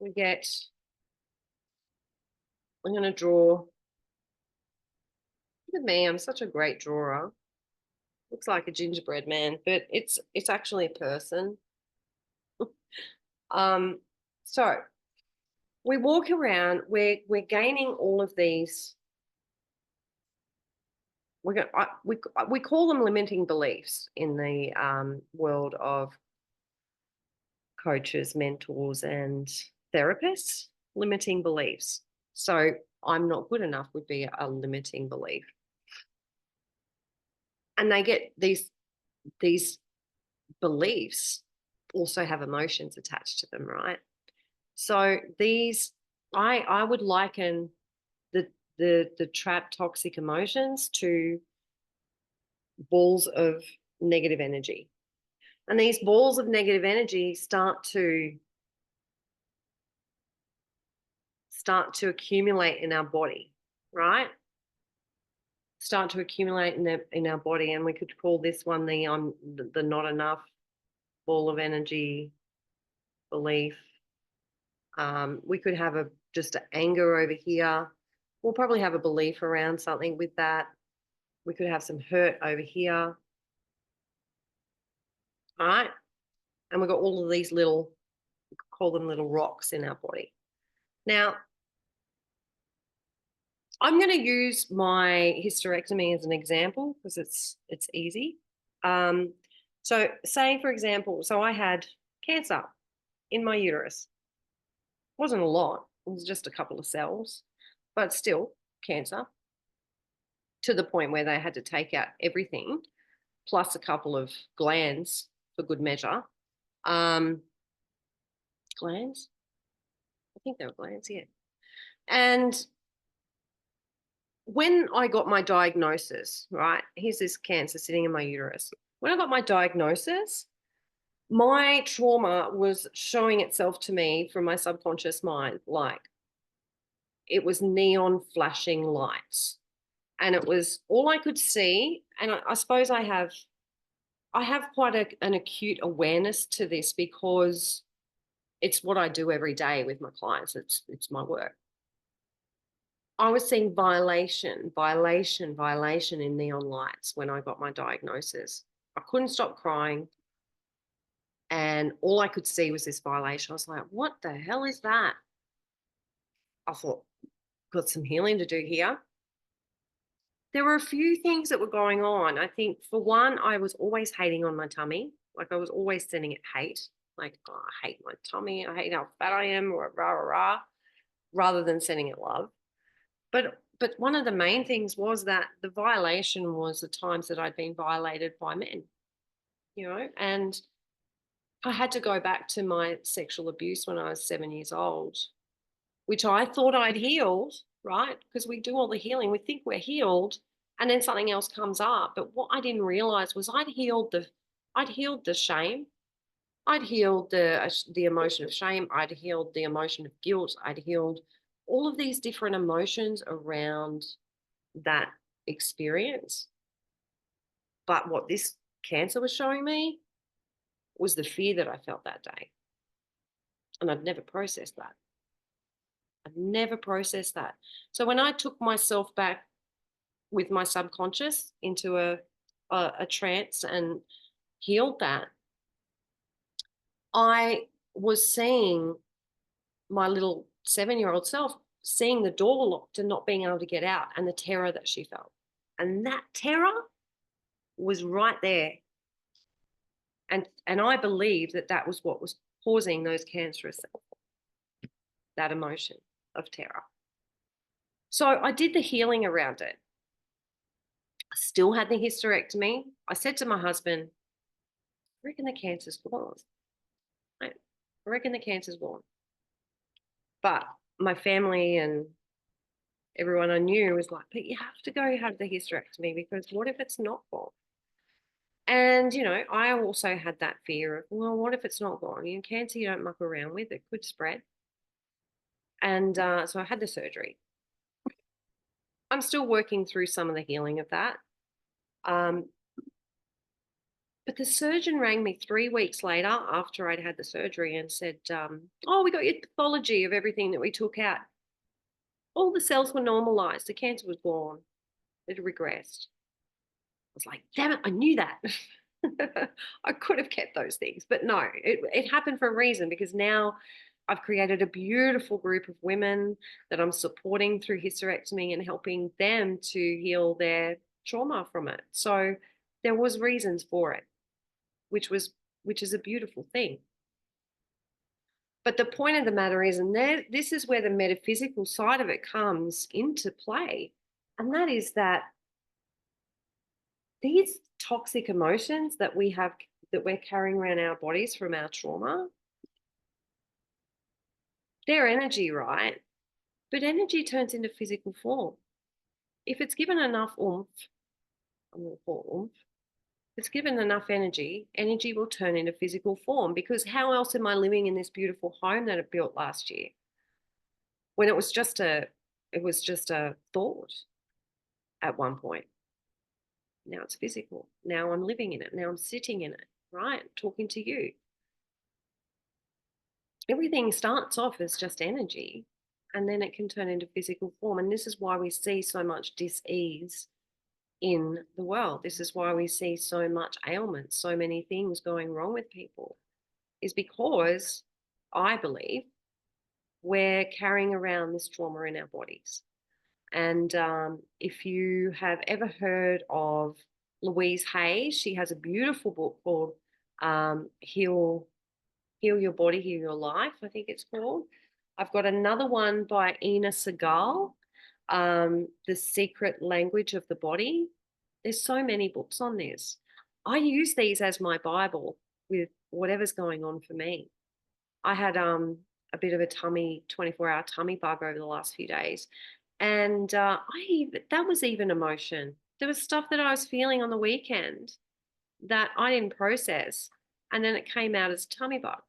we get, I'm going to draw, look at me, I'm such a great drawer. Looks like a gingerbread man, but it's actually a person. So we walk around, we're gaining all of these. We call them limiting beliefs in the world of coaches, mentors, and therapists. Limiting beliefs. So I'm not good enough would be a limiting belief. And they get these beliefs also have emotions attached to them, right? So these, I would liken the trapped toxic emotions to balls of negative energy. And these balls of negative energy start to accumulate in our body, right? Start to accumulate in our body, and we could call this one the not enough ball of energy belief. We could have just an anger over here. We'll probably have a belief around something with that. We could have some hurt over here. All right. And we've got all of these little, we could call them little rocks in our body. Now, I'm going to use my hysterectomy as an example because it's easy. So say, for example, so I had cancer in my uterus. It wasn't a lot. It was just a couple of cells, but still cancer, to the point where they had to take out everything, plus a couple of glands for good measure. Glands? I think they were glands, yeah. And when I got my diagnosis, right, here's this cancer sitting in my uterus. When I got my diagnosis, my trauma was showing itself to me from my subconscious mind, like it was neon flashing lights. And it was all I could see. And I suppose I have quite an acute awareness to this because it's what I do every day with my clients. It's my work. I was seeing violation in neon lights when I got my diagnosis. I couldn't stop crying. And all I could see was this violation. I was like, what the hell is that? I thought, got some healing to do here. There were a few things that were going on. I think, for one, I was always hating on my tummy Like I was always sending it hate. Like, oh, I hate my tummy. I hate how fat I am, or rah, rah, rah, rather than sending it love. But one of the main things was that the violation was the times that I'd been violated by men, and I had to go back to my sexual abuse when I was 7 years old, which I thought I'd healed, right? Because we do all the healing. We think we're healed, and then something else comes up. But what I didn't realize was I'd healed the shame. I'd healed the emotion of shame. I'd healed the emotion of guilt. I'd healed all of these different emotions around that experience. But what this cancer was showing me was the fear that I felt that day. And I'd never processed that. I'd never processed that. So when I took myself back with my subconscious into a trance and healed that, I was seeing my little 7-year-old self seeing the door locked and not being able to get out, and the terror that she felt. And that terror was right there. And I believe that that was what was causing those cancerous cells, that emotion of terror. So I did the healing around it. I still had the hysterectomy. I said to my husband, I reckon the cancer's gone. I reckon the cancer's gone. But my family and everyone I knew was like, but you have to go have the hysterectomy, because what if it's not gone? And, I also had that fear of, well, what if it's not gone? Cancer you don't muck around with, it could spread. And so I had the surgery. I'm still working through some of the healing of that. But the surgeon rang me 3 weeks later after I'd had the surgery and said, oh, we got your pathology of everything that we took out. All the cells were normalized. The cancer was gone. It had regressed. I was like, damn it, I knew that. I could have kept those things. But no, it happened for a reason, because now I've created a beautiful group of women that I'm supporting through hysterectomy and helping them to heal their trauma from it. So there was reasons for it, which is a beautiful thing. But the point of the matter is, and this is where the metaphysical side of it comes into play, and that is that these toxic emotions that we have, that we're carrying around our bodies from our trauma, they're energy, right? But energy turns into physical form. If it's given enough oomph, I'm going to call oomph, if it's given enough energy, energy will turn into physical form. Because how else am I living in this beautiful home that I built last year, when it was just a thought at one point? Now it's physical. Now I'm living in it. Now I'm sitting in it, right? Talking to you. Everything starts off as just energy, and then it can turn into physical form. And this is why we see so much dis-ease in the world. This is why we see so much ailment, so many things going wrong with people, is because I believe we're carrying around this trauma in our bodies. And if you have ever heard of Louise Hay, she has a beautiful book called Heal Your Body, Heal Your Life, I think it's called. I've got another one by Ina Segal, The Secret Language of the Body. There's so many books on this. I use these as my Bible with whatever's going on for me. I had a bit of a 24-hour tummy bug over the last few days. And that was even emotion. There was stuff that I was feeling on the weekend that I didn't process. And then it came out as tummy bug,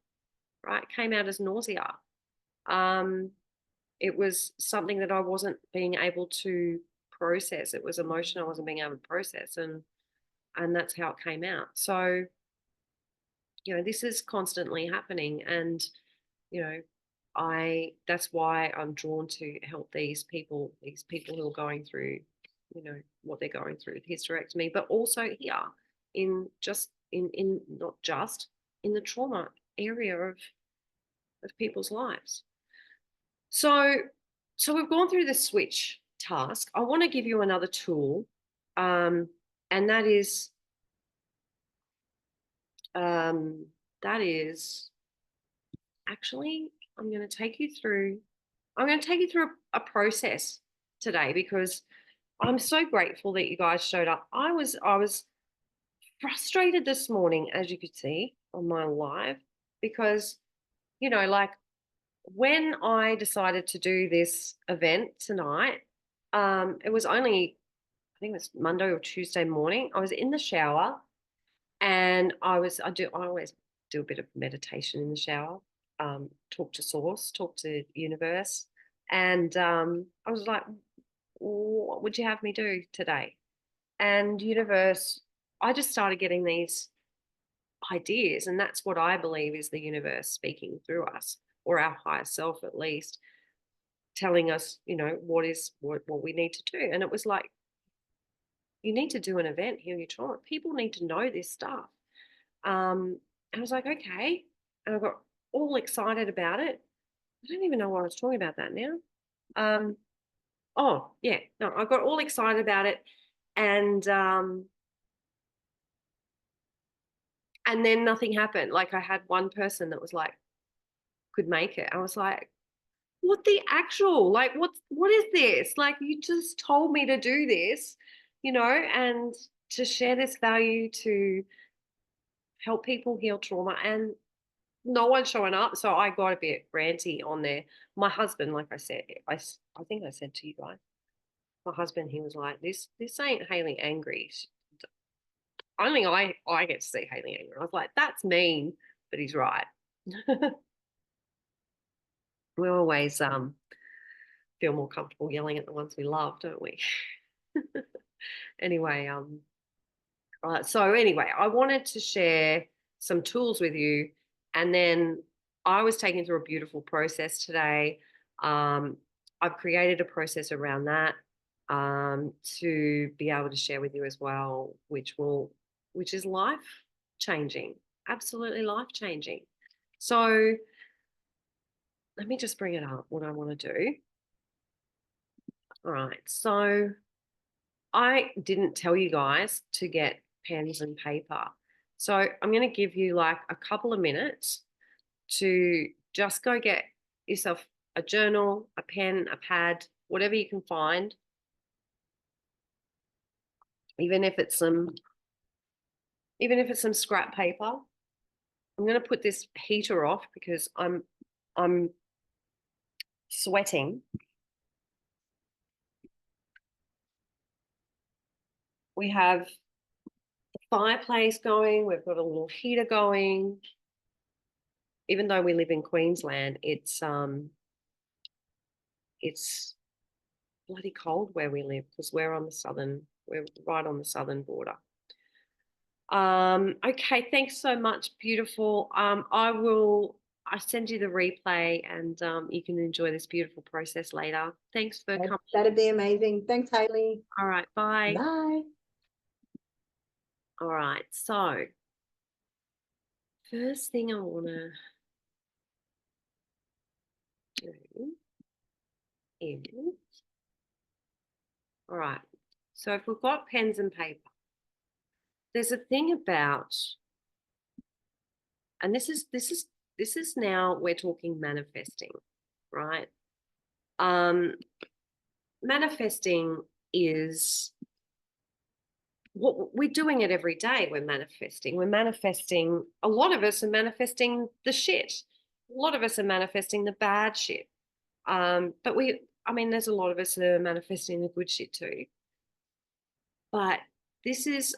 right? It came out as nausea. It was something that I wasn't being able to process. It was emotion I wasn't being able to process. And that's how it came out. So, this is constantly happening. And, that's why I'm drawn to help these people who are going through, what they're going through with hysterectomy, but also here not just in the trauma area of people's lives. So we've gone through the switch task. I want to give you another tool, and that is That is actually, I'm going to take you through. I'm going to take you through a process today because I'm so grateful that you guys showed up. I was frustrated this morning, as you could see on my live, because like when I decided to do this event tonight, it was only, I think it was Monday or Tuesday morning. I was in the shower and I always do a bit of meditation in the shower, talk to source, talk to universe. And I was like, what would you have me do today? And universe, I just started getting these ideas. And that's what I believe is the universe speaking through us, or our higher self at least, telling us, what we need to do. And it was like, you need to do an event, heal your trauma. People need to know this stuff. I was like, okay. And I got all excited about it. I don't even know why I was talking about that now. Oh, yeah. No, I got all excited about it. And then nothing happened. Like I had one person that was like, could make it. I was like, what the actual? Like, what is this? Like, you just told me to do this, and to share this value to help people heal trauma. And no one's showing up. So I got a bit ranty on there. My husband, like I said, I think I said to you guys, my husband, he was like, this ain't Haley angry. Only I get to see Haley angry. I was like, that's mean, but he's right. We always feel more comfortable yelling at the ones we love, don't we? Anyway, so anyway, I wanted to share some tools with you, and then I was taken through a beautiful process today. I've created a process around that to be able to share with you as well, which is life changing, absolutely life changing. So let me just bring it up, what I want to do. All right, so I didn't tell you guys to get pens and paper. So I'm going to give you like a couple of minutes to just go get yourself a journal, a pen, a pad, whatever you can find. Even if it's some scrap paper. I'm going to put this heater off because I'm sweating. We have the fireplace going. We've got a little heater going. Even though we live in Queensland, it's bloody cold where we live because we're right on the southern border. Okay, thanks so much, beautiful. I send you the replay and you can enjoy this beautiful process later. Thanks for coming. That'd be amazing. Thanks, Haley. All right, bye. Bye. All right, so first thing I want to do is, all right, so if we've got pens and paper, there's a thing about, and this is now we're talking manifesting, right? Manifesting is what we're doing it every day. We're manifesting. A lot of us are manifesting the shit. A lot of us are manifesting the bad shit. But there's a lot of us that are manifesting the good shit too. But there's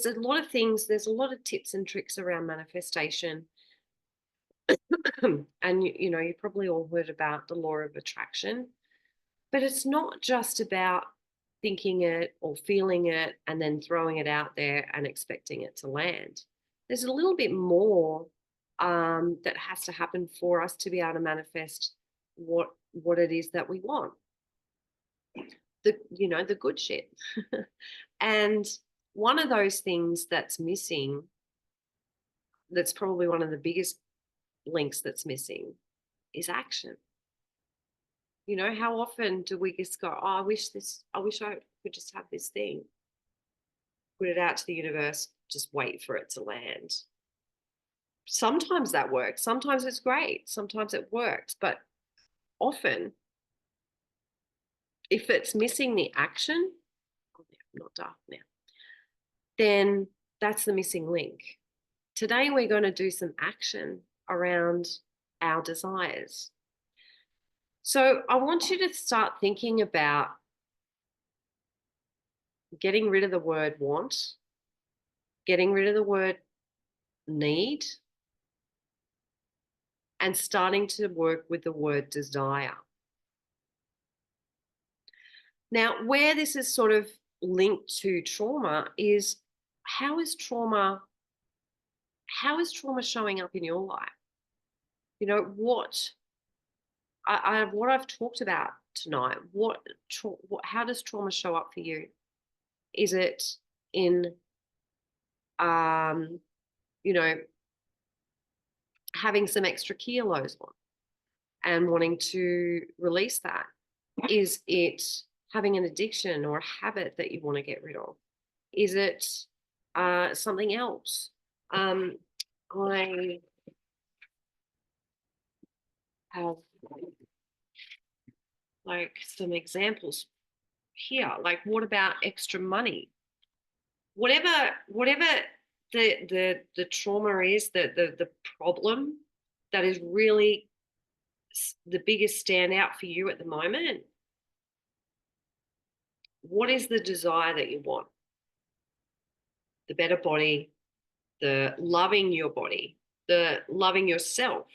a lot of things, there's a lot of tips and tricks around manifestation. And you probably all heard about the law of attraction, but it's not just about thinking it or feeling it and then throwing it out there and expecting it to land. There's a little bit more that has to happen for us to be able to manifest what it is that we want. The good shit. And one of those things that's missing, that's probably one of the biggest links that's missing, is action. How often do we just go, oh, I wish I could just have this thing, put it out to the universe, just wait for it to land. Sometimes that works. Sometimes it's great. Sometimes it works. But often, if it's missing the action, not dark now, then that's the missing link. Today, we're going to do some action around our desires. So I want you to start thinking about getting rid of the word want, getting rid of the word need, and starting to work with the word desire. Now, where this is sort of linked to trauma is how is trauma showing up in your life? You know, what I've talked about tonight, how does trauma show up for you? Is it in, you know, having some extra kilos on and wanting to release that? Is it having an addiction or a habit that you want to get rid of? Is it something else? I have like some examples here. Like, what about extra money? Whatever the trauma is, the problem that is really the biggest standout for you at the moment, what is the desire that you want? The better body, the loving your body, the loving yourself,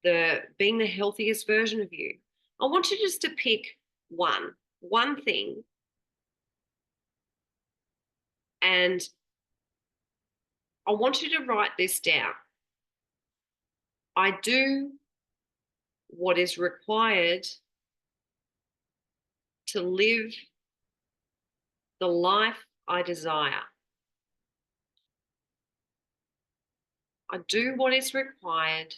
the being the healthiest version of you. I want you just to pick one thing, and I want you to write this down. I do what is required to live the life I desire. I do what is required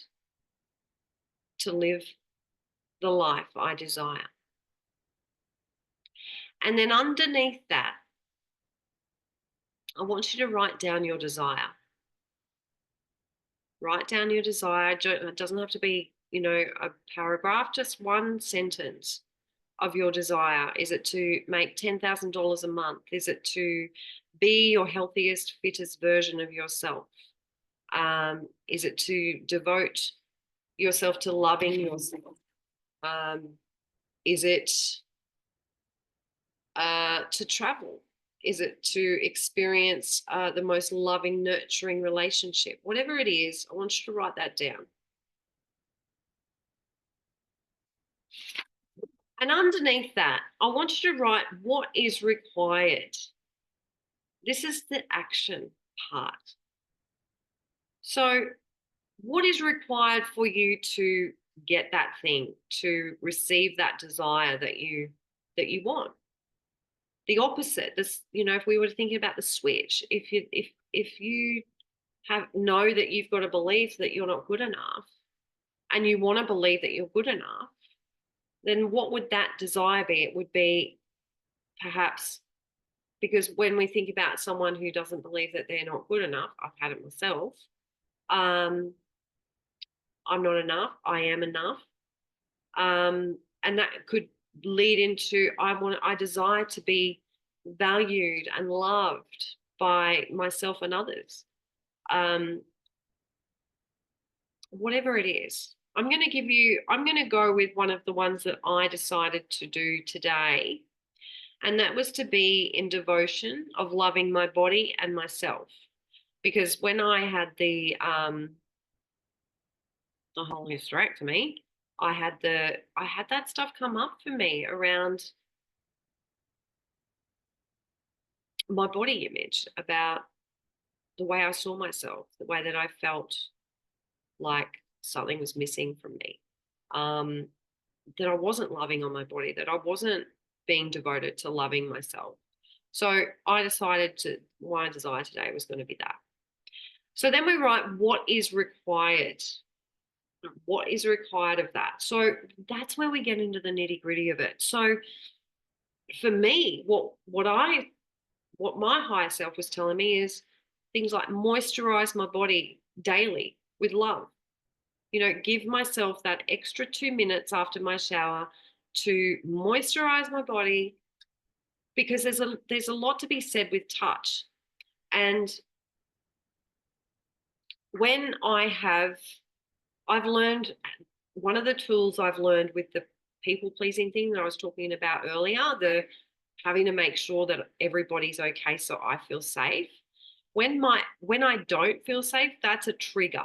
to live the life I desire. And then underneath that, I want you to write down your desire. Write down your desire. It doesn't have to be, you know, a paragraph, just one sentence of your desire. Is it to make $10,000 a month? Is it to be your healthiest, fittest version of yourself? Is it to devote yourself to loving yourself? Is it to travel? Is it to experience the most loving, nurturing relationship? Whatever it is, I want you to write that down. And underneath that, I want you to write what is required. This is the action part. So what is required for you to get that thing, to receive that desire that you want? The opposite, this, you know, if we were thinking about the switch, if you know that you've got a belief that you're not good enough and you want to believe that you're good enough, then what would that desire be? It would be perhaps, because when we think about someone who doesn't believe that they're not good enough, I've had it myself. I'm not enough. I am enough. And that could lead into I desire to be valued and loved by myself and others. Whatever it is, I'm going to go with one of the ones that I decided to do today. And that was to be in devotion of loving my body and myself. Because when I had the whole hysterectomy, I had that stuff come up for me around my body image, about the way I saw myself, the way that I felt like something was missing from me, that I wasn't loving on my body, that I wasn't being devoted to loving myself. So I decided my desire today was going to be that. So then we write what is required. What is required of that? So that's where we get into the nitty-gritty of it. So for me, what my higher self was telling me is things like moisturize my body daily with love. You know, give myself that extra 2 minutes after my shower to moisturize my body, because there's a lot to be said with touch. And when I've learned, one of the tools I've learned with the people pleasing thing that I was talking about earlier, the having to make sure that everybody's okay so I feel safe. When I don't feel safe, that's a trigger.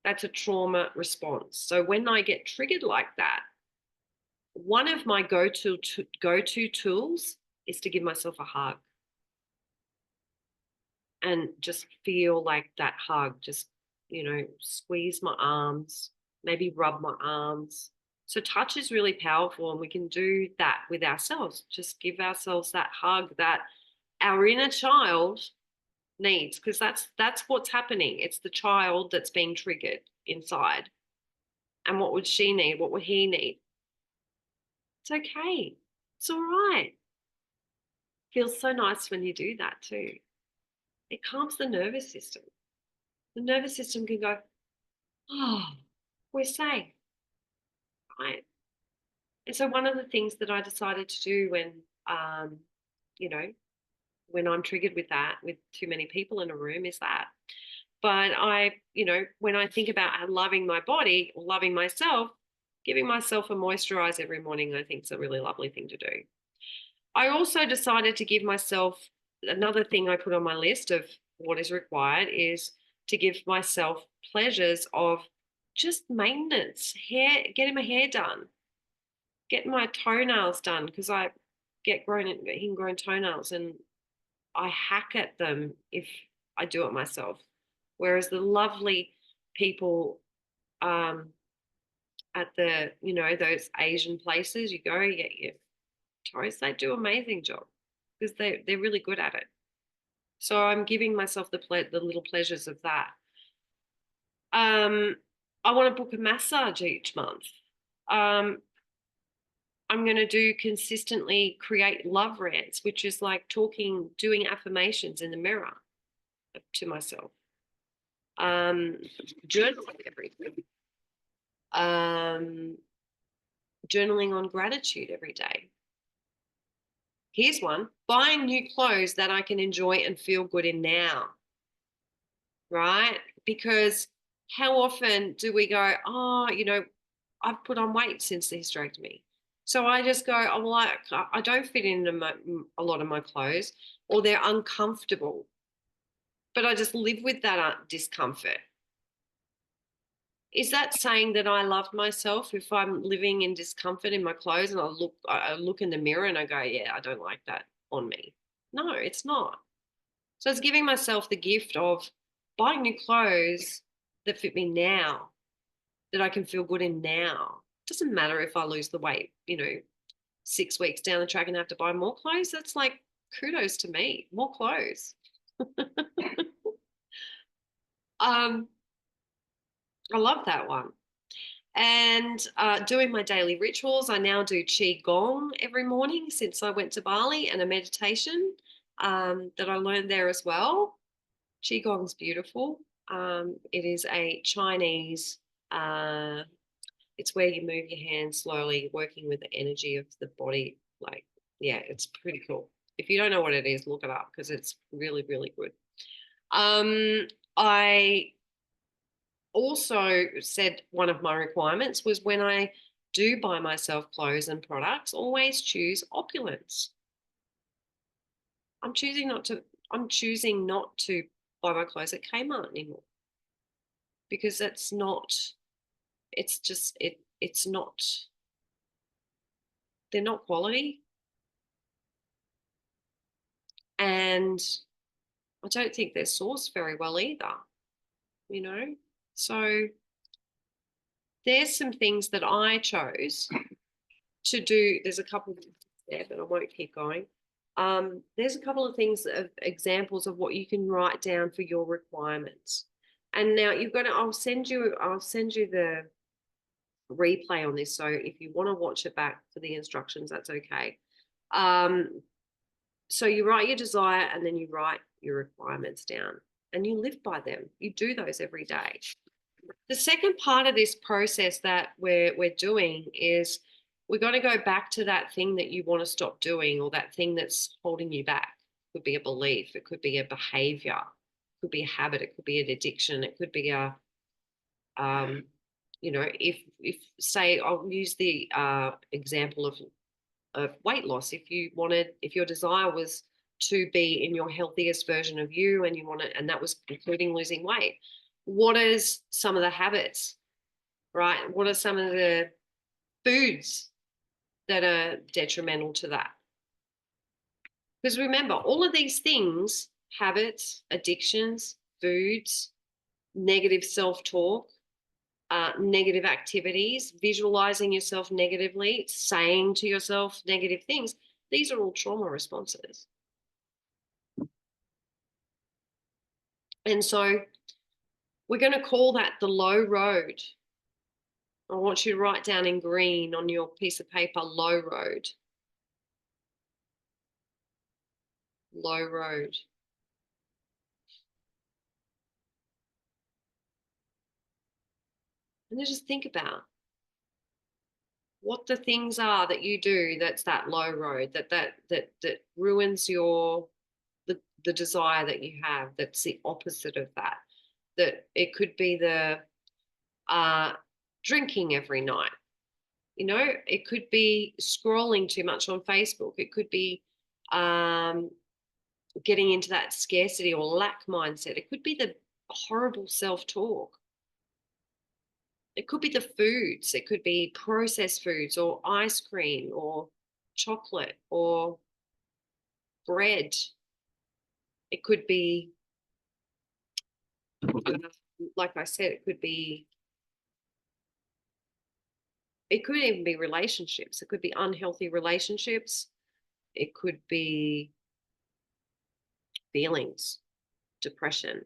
That's a trauma response. So when I get triggered like that, one of my go-to tools is to give myself a hug and just feel like that hug, just, you know, squeeze my arms, maybe rub my arms. So touch is really powerful, and we can do that with ourselves. Just give ourselves that hug that our inner child needs, because that's what's happening. It's the child that's being triggered inside. And what would she need? What would he need? It's okay. It's all right. Feels so nice when you do that too. It calms the nervous system. The nervous system can go, oh, we're safe, right? And so one of the things that I decided to do when, you know, when I'm triggered with that, with too many people in a room, is that. But you know, when I think about loving my body or loving myself, giving myself a moisturize every morning, I think is a really lovely thing to do. I also decided to give myself, another thing I put on my list of what is required is to give myself pleasures of just maintenance, hair, getting my hair done, getting my toenails done, because I get ingrown toenails and I hack at them if I do it myself. Whereas the lovely people at the, you know, those Asian places, you go, you get your toes, they do an amazing job because they're really good at it. So I'm giving myself the little pleasures of that. I want to book a massage each month. I'm going to do consistently create love rants, which is like doing affirmations in the mirror to myself. Journaling everything. Journaling on gratitude every day. Here's one: buying new clothes that I can enjoy and feel good in now. Right? Because how often do we go, oh, you know, I've put on weight since the hysterectomy. So I just go, oh, well, I don't fit into a lot of my clothes, or they're uncomfortable. But I just live with that discomfort. Is that saying that I love myself if I'm living in discomfort in my clothes and I look in the mirror and I go, yeah, I don't like that on me? No, it's not. So it's giving myself the gift of buying new clothes that fit me now, that I can feel good in now. It doesn't matter if I lose the weight, you know, 6 weeks down the track and have to buy more clothes. That's like kudos to me, more clothes. I love that one. And doing my daily rituals, I now do Qi Gong every morning since I went to Bali, and a meditation that I learned there as well. Qi Gong's beautiful. It is a Chinese, it's where you move your hands slowly, working with the energy of the body. Like, yeah, it's pretty cool. If you don't know what it is, look it up because it's really, really good. I also said one of my requirements was, when I do buy myself clothes and products, always choose opulence. I'm choosing not to buy my clothes at Kmart anymore, because it's not, they're not quality. And I don't think they're sourced very well either, you know? So there's some things that I chose to do. There's a couple there, but I won't keep going. There's a couple of things, examples of what you can write down for your requirements. And now I'll send you the replay on this. So if you want to watch it back for the instructions, that's okay. So you write your desire and then you write your requirements down. and you live by them. You do those every day. The second part of this process that we're doing is we've got to go back to that thing that you want to stop doing, or that thing that's holding you back. It could be a belief, it could be a behavior, it could be a habit, it could be an addiction, it could be a if say, I'll use the example of weight loss. If your desire was to be in your healthiest version of you, and that was including losing weight, what is some of the habits, right? What are some of the foods that are detrimental to that? Because remember, all of these things, habits, addictions, foods, negative self-talk, negative activities, visualizing yourself negatively, saying to yourself negative things, these are all trauma responses. And so we're going to call that the low road. I want you to write down in green on your piece of paper, low road. Low road. And then just think about what the things are that you do that's that low road, that ruins the desire that you have, that's the opposite of that. That it could be the drinking every night. It could be scrolling too much on Facebook. It could be getting into that scarcity or lack mindset. It could be the horrible self-talk. It could be the foods. It could be processed foods, or ice cream, or chocolate, or bread. It could be, like I said, it could even be relationships. It could be unhealthy relationships. It could be feelings, depression,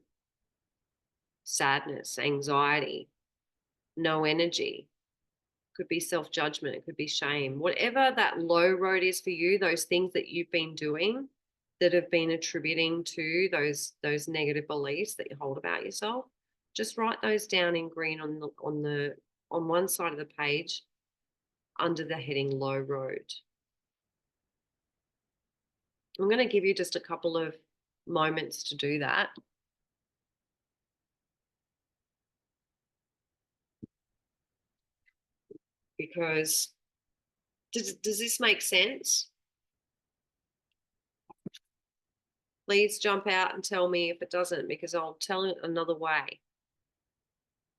sadness, anxiety, no energy. It could be self-judgment. It could be shame. Whatever that low road is for you, those things that you've been doing that have been attributing to those negative beliefs that you hold about yourself, just write those down in green on one side of the page under the heading low road. I'm going to give you just a couple of moments to do that. Because does this make sense? Please jump out and tell me if it doesn't, because I'll tell it another way.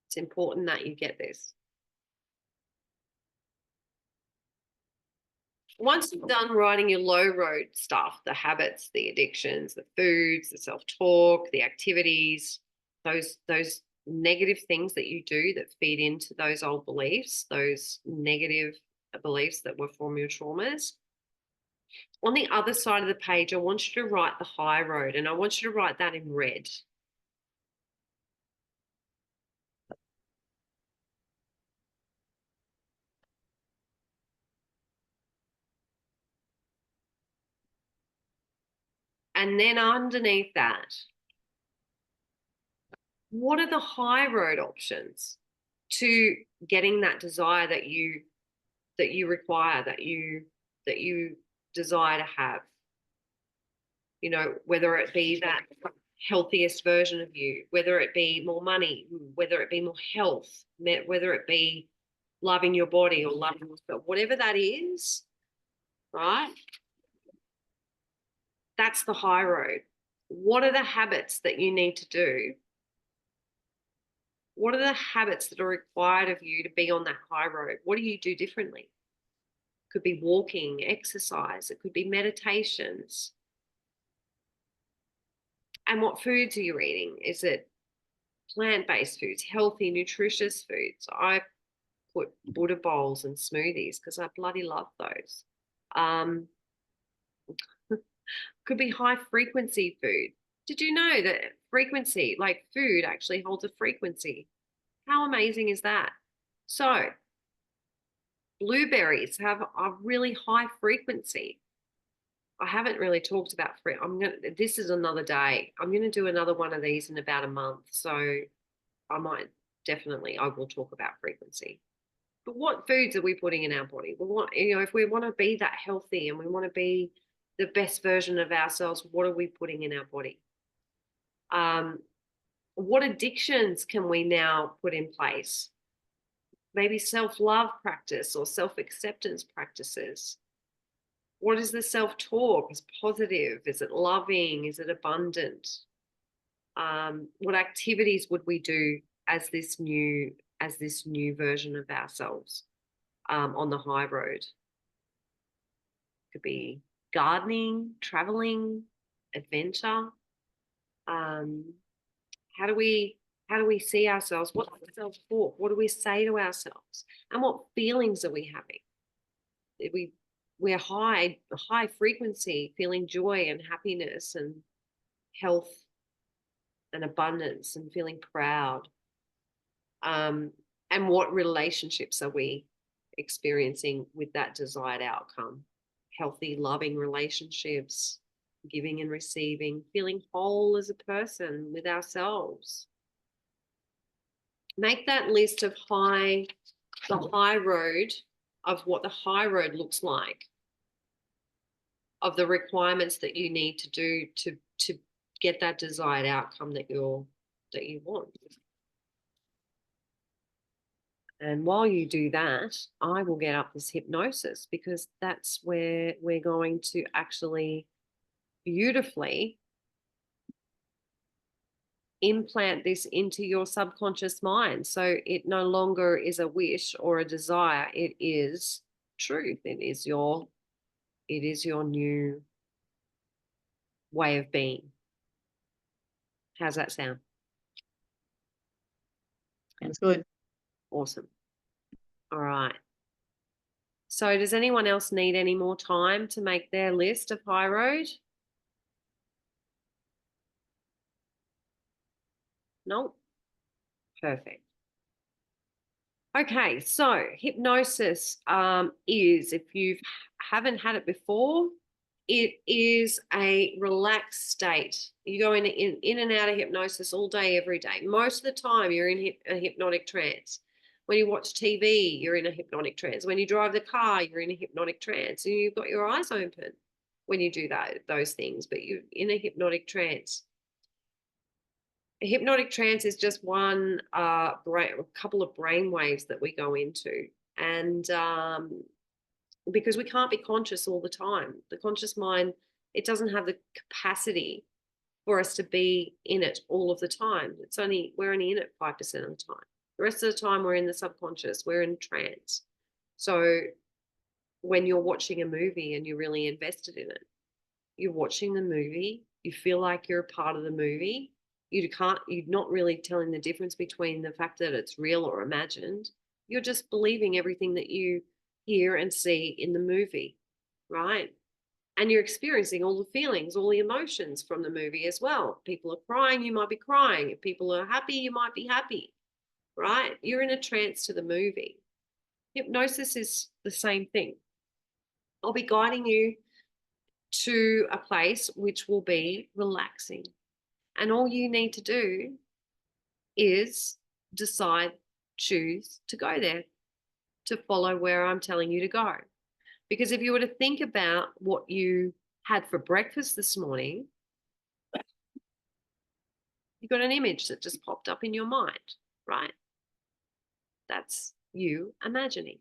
It's important that you get this. Once you've done writing your low road stuff, the habits, the addictions, the foods, the self-talk, the activities, those negative things that you do that feed into those old beliefs, those negative beliefs that were from your traumas. On the other side of the page, I want you to write the high road, and I want you to write that in red. And then underneath that, what are the high road options to getting that desire that you require, that you desire to have? Whether it be that healthiest version of you, whether it be more money, whether it be more health, whether it be loving your body or loving yourself, whatever that is, right? That's the high road. What are the habits that you need to do? What are the habits that are required of you to be on that high road? What do you do differently? It could be walking, exercise. It could be meditations. And what foods are you eating? Is it plant-based foods, healthy, nutritious foods? I put Buddha bowls and smoothies because I bloody love those. Could be high frequency food. Did you know that frequency, like food, actually holds a frequency? How amazing is that? So blueberries have a really high frequency. I haven't really talked about this is another day. I'm gonna do another one of these in about a month. So I will talk about frequency. But what foods are we putting in our body? If we want to be that healthy and we want to be the best version of ourselves, what are we putting in our body? What addictions can we now put in place? Maybe self-love practice or self-acceptance practices. What is the self-talk? Is it positive? Is it loving? Is it abundant? What activities would we do as this new version of ourselves on the high road? Could be gardening, traveling, adventure. How do we see ourselves? What's the self-talk? What do we say to ourselves? And what feelings are we having? We're high frequency, feeling joy and happiness and health and abundance and feeling proud. And what relationships are we experiencing with that desired outcome? Healthy, loving relationships, giving and receiving, feeling whole as a person with ourselves. Make that list of the high road, of what the high road looks like, of the requirements that you need to do to get that desired outcome that you want. And while you do that, I will get up this hypnosis, because that's where we're going to actually beautifully implant this into your subconscious mind. So it no longer is a wish or a desire. It is truth. It is your new way of being. How's that sound? That's good. Awesome. All right. So does anyone else need any more time to make their list of high road? No? Perfect. Okay, so hypnosis is, if you haven't had it before, it is a relaxed state. You go in and out of hypnosis all day, every day. Most of the time, you're in a hypnotic trance. When you watch TV, you're in a hypnotic trance. When you drive the car, you're in a hypnotic trance. And you've got your eyes open when you do those things, but you're in a hypnotic trance. A hypnotic trance is just a couple of brain waves that we go into. And because we can't be conscious all the time. The conscious mind, it doesn't have the capacity for us to be in it all of the time. We're only in it 5% of the time. The rest of the time we're in the subconscious, we're in trance. So when you're watching a movie and you're really invested in it, you're watching the movie, you feel like you're a part of the movie. You're not really telling the difference between the fact that it's real or imagined. You're just believing everything that you hear and see in the movie, right? And you're experiencing all the feelings, all the emotions from the movie as well. If people are crying, you might be crying. If people are happy, you might be happy, right? You're in a trance to the movie. Hypnosis is the same thing. I'll be guiding you to a place which will be relaxing. And all you need to do is choose to go there, to follow where I'm telling you to go. Because if you were to think about what you had for breakfast this morning, you got an image that just popped up in your mind, right? That's you imagining.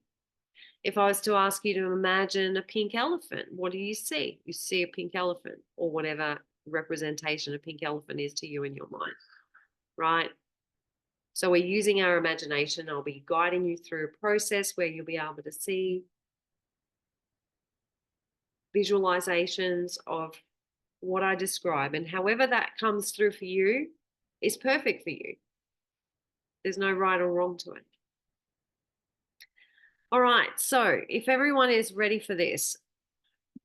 If I was to ask you to imagine a pink elephant, what do you see? You see a pink elephant, or whatever representation a pink elephant is to you in your mind, right? So we're using our imagination. I'll be guiding you through a process where you'll be able to see visualizations of what I describe, and however that comes through for you is perfect for you. There's no right or wrong to it. All right, so if everyone is ready for this,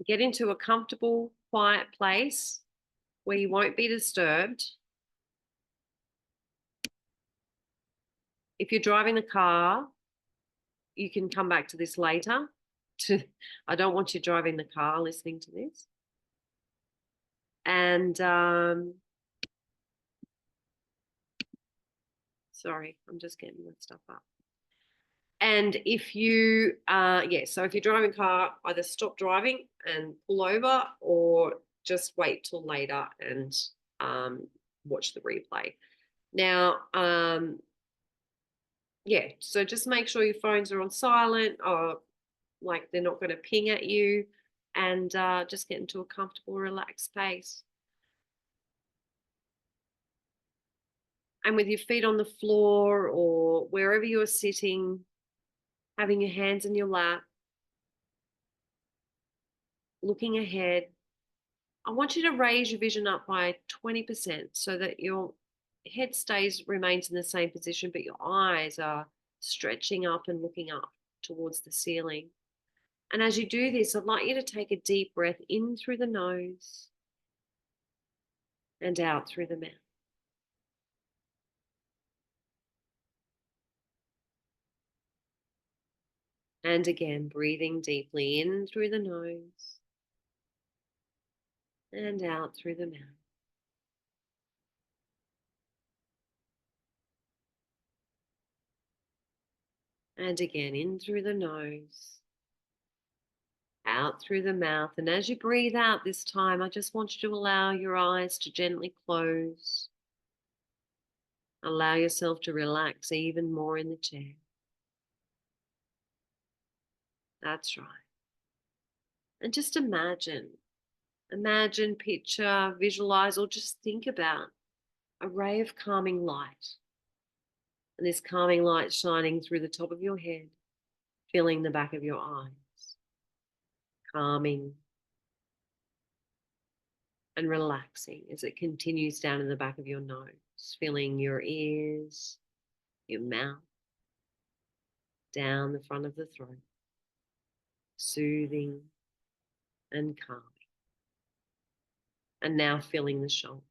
get into a comfortable, quiet place where you won't be disturbed. If you're driving the car, you can come back to this later. I don't want you driving the car listening to this. And sorry, I'm just getting my stuff up. And if you, so if you're driving a car, either stop driving and pull over, or just wait till later and watch the replay. Now, so just make sure your phones are on silent, or like they're not going to ping at you, and just get into a comfortable, relaxed space. And with your feet on the floor or wherever you're sitting, having your hands in your lap, looking ahead, I want you to raise your vision up by 20% so that your head remains in the same position, but your eyes are stretching up and looking up towards the ceiling. And as you do this, I'd like you to take a deep breath in through the nose and out through the mouth. And again, breathing deeply in through the nose and out through the mouth. And again, in through the nose, out through the mouth. And as you breathe out this time, I just want you to allow your eyes to gently close. Allow yourself to relax even more in the chair. That's right. And just imagine, picture, visualize, or just think about a ray of calming light. And this calming light shining through the top of your head, filling the back of your eyes, calming and relaxing as it continues down in the back of your nose, filling your ears, your mouth, down the front of the throat, soothing and calming. And now filling the shoulders.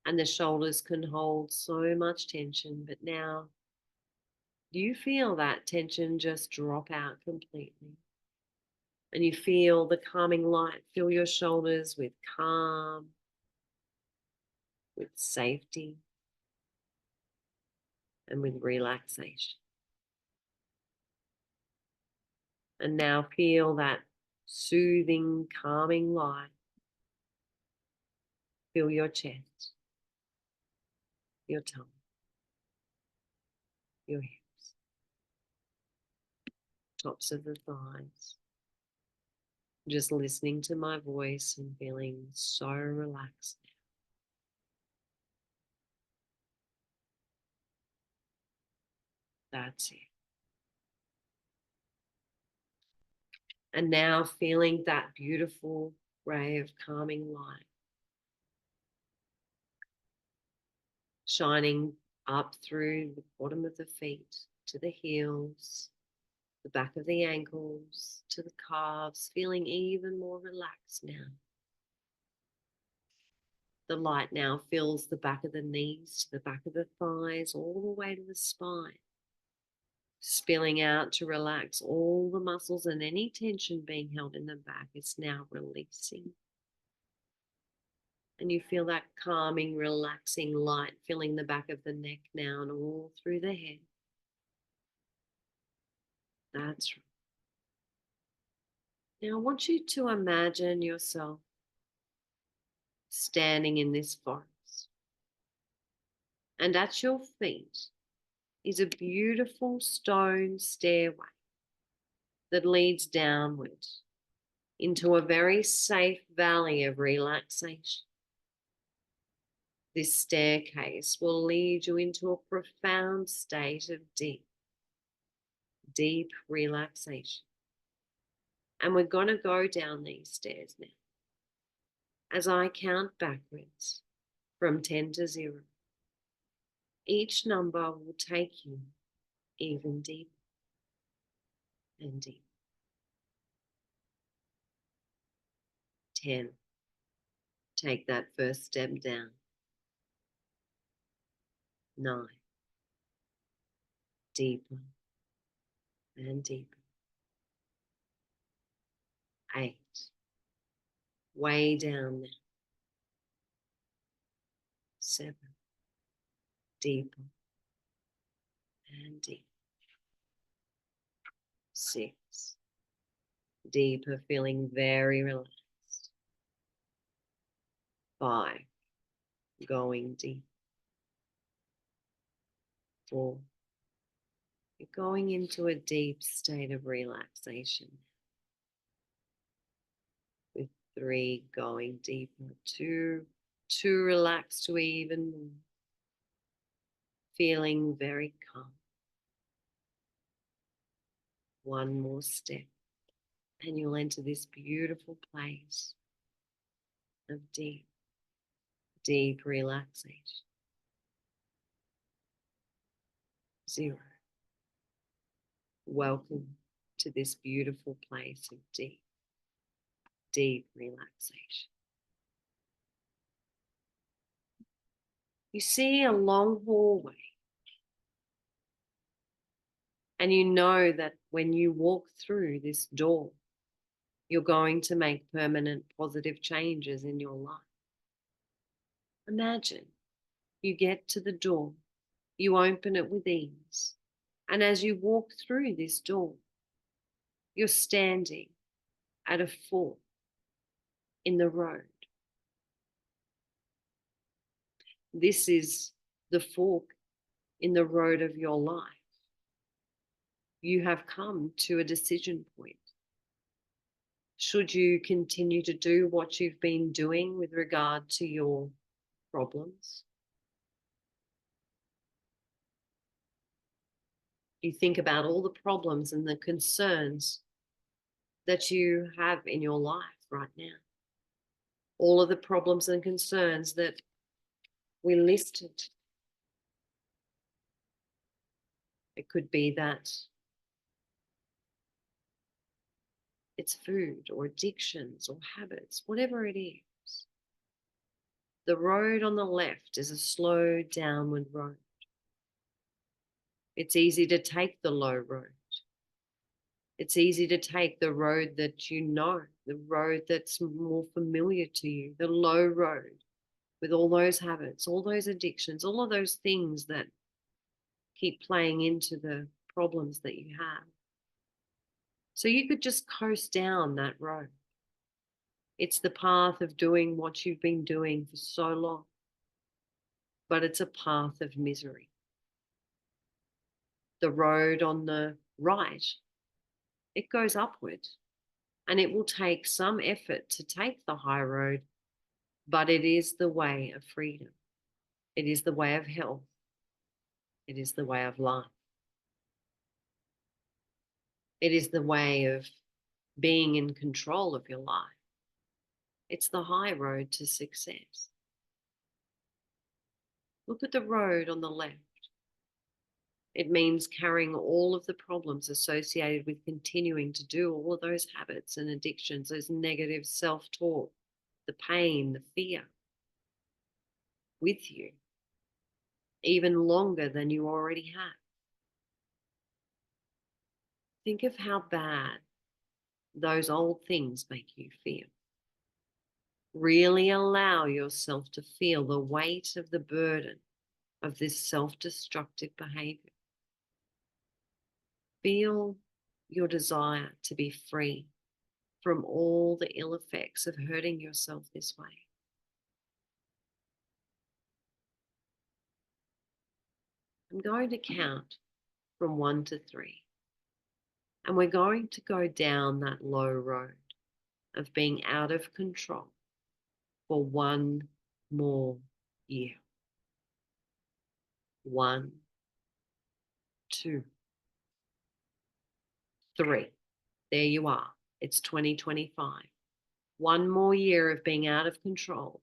And the shoulders can hold so much tension, but now you feel that tension just drop out completely. And you feel the calming light fill your shoulders with calm, with safety, and with relaxation. And now feel that soothing, calming light fill your chest, your tongue, your hips, tops of the thighs. Just listening to my voice and feeling so relaxed now. That's it. And now feeling that beautiful ray of calming light shining up through the bottom of the feet to the heels, the back of the ankles, to the calves, feeling even more relaxed now. The light now fills the back of the knees, to the back of the thighs, all the way to the spine, spilling out to relax all the muscles, and any tension being held in the back is now releasing. And you feel that calming, relaxing light filling the back of the neck now and all through the head. That's right. Now I want you to imagine yourself standing in this forest. And at your feet is a beautiful stone stairway that leads downward into a very safe valley of relaxation. This staircase will lead you into a profound state of deep relaxation. And we're going to go down these stairs now. As I count backwards from 10 to 0, each number will take you even deeper and deeper. 10, take that first step down. 9, deeper and deeper. 8, way down there. 7, deeper and deeper. 6, deeper, feeling very relaxed. 5, going deep. 4, you're going into a deep state of relaxation. With 3, going deeper. 2, too relaxed to even move. Feeling very calm. 1 more step, and you'll enter this beautiful place of deep, deep relaxation. 0. Welcome to this beautiful place of deep, deep relaxation. You see a long hallway, and you know that when you walk through this door, you're going to make permanent positive changes in your life. Imagine you get to the door, you open it with ease, and as you walk through this door, you're standing at a fork in the road. This is the fork in the road of your life. You have come to a decision point. Should you continue to do what you've been doing with regard to your problems? You think about all the problems and the concerns that you have in your life right now. All of the problems and concerns that we listed. It could be that it's food or addictions or habits, whatever it is. The road on the left is a slow downward road. It's easy to take the low road. It's easy to take the road that you know, the road that's more familiar to you, the low road with all those habits, all those addictions, all of those things that keep playing into the problems that you have. So you could just coast down that road. It's the path of doing what you've been doing for so long, but it's a path of misery. The road on the right, it goes upward, and it will take some effort to take the high road, but it is the way of freedom. It is the way of health. It is the way of life. It is the way of being in control of your life. It's the high road to success. Look at the road on the left. It means carrying all of the problems associated with continuing to do all of those habits and addictions, those negative self-talk, the pain, the fear with you, even longer than you already have. Think of how bad those old things make you feel. Really allow yourself to feel the weight of the burden of this self-destructive behavior. Feel your desire to be free from all the ill effects of hurting yourself this way. I'm going to count from 1 to 3. And we're going to go down that low road of being out of control for 1 more year. 1, 2, 3. There you are. It's 2025. 1 more year of being out of control.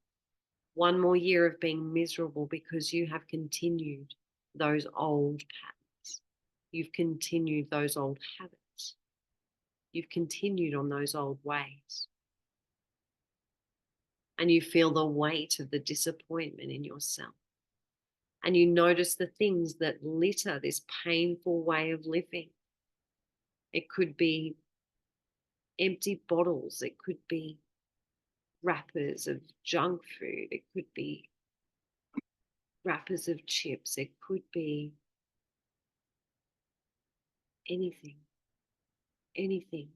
1 more year of being miserable because you have continued those old patterns. You've continued those old habits. You've continued on those old ways. And you feel the weight of the disappointment in yourself. And you notice the things that litter this painful way of living. It could be empty bottles. It could be wrappers of junk food. It could be wrappers of chips. It could be anything, anything,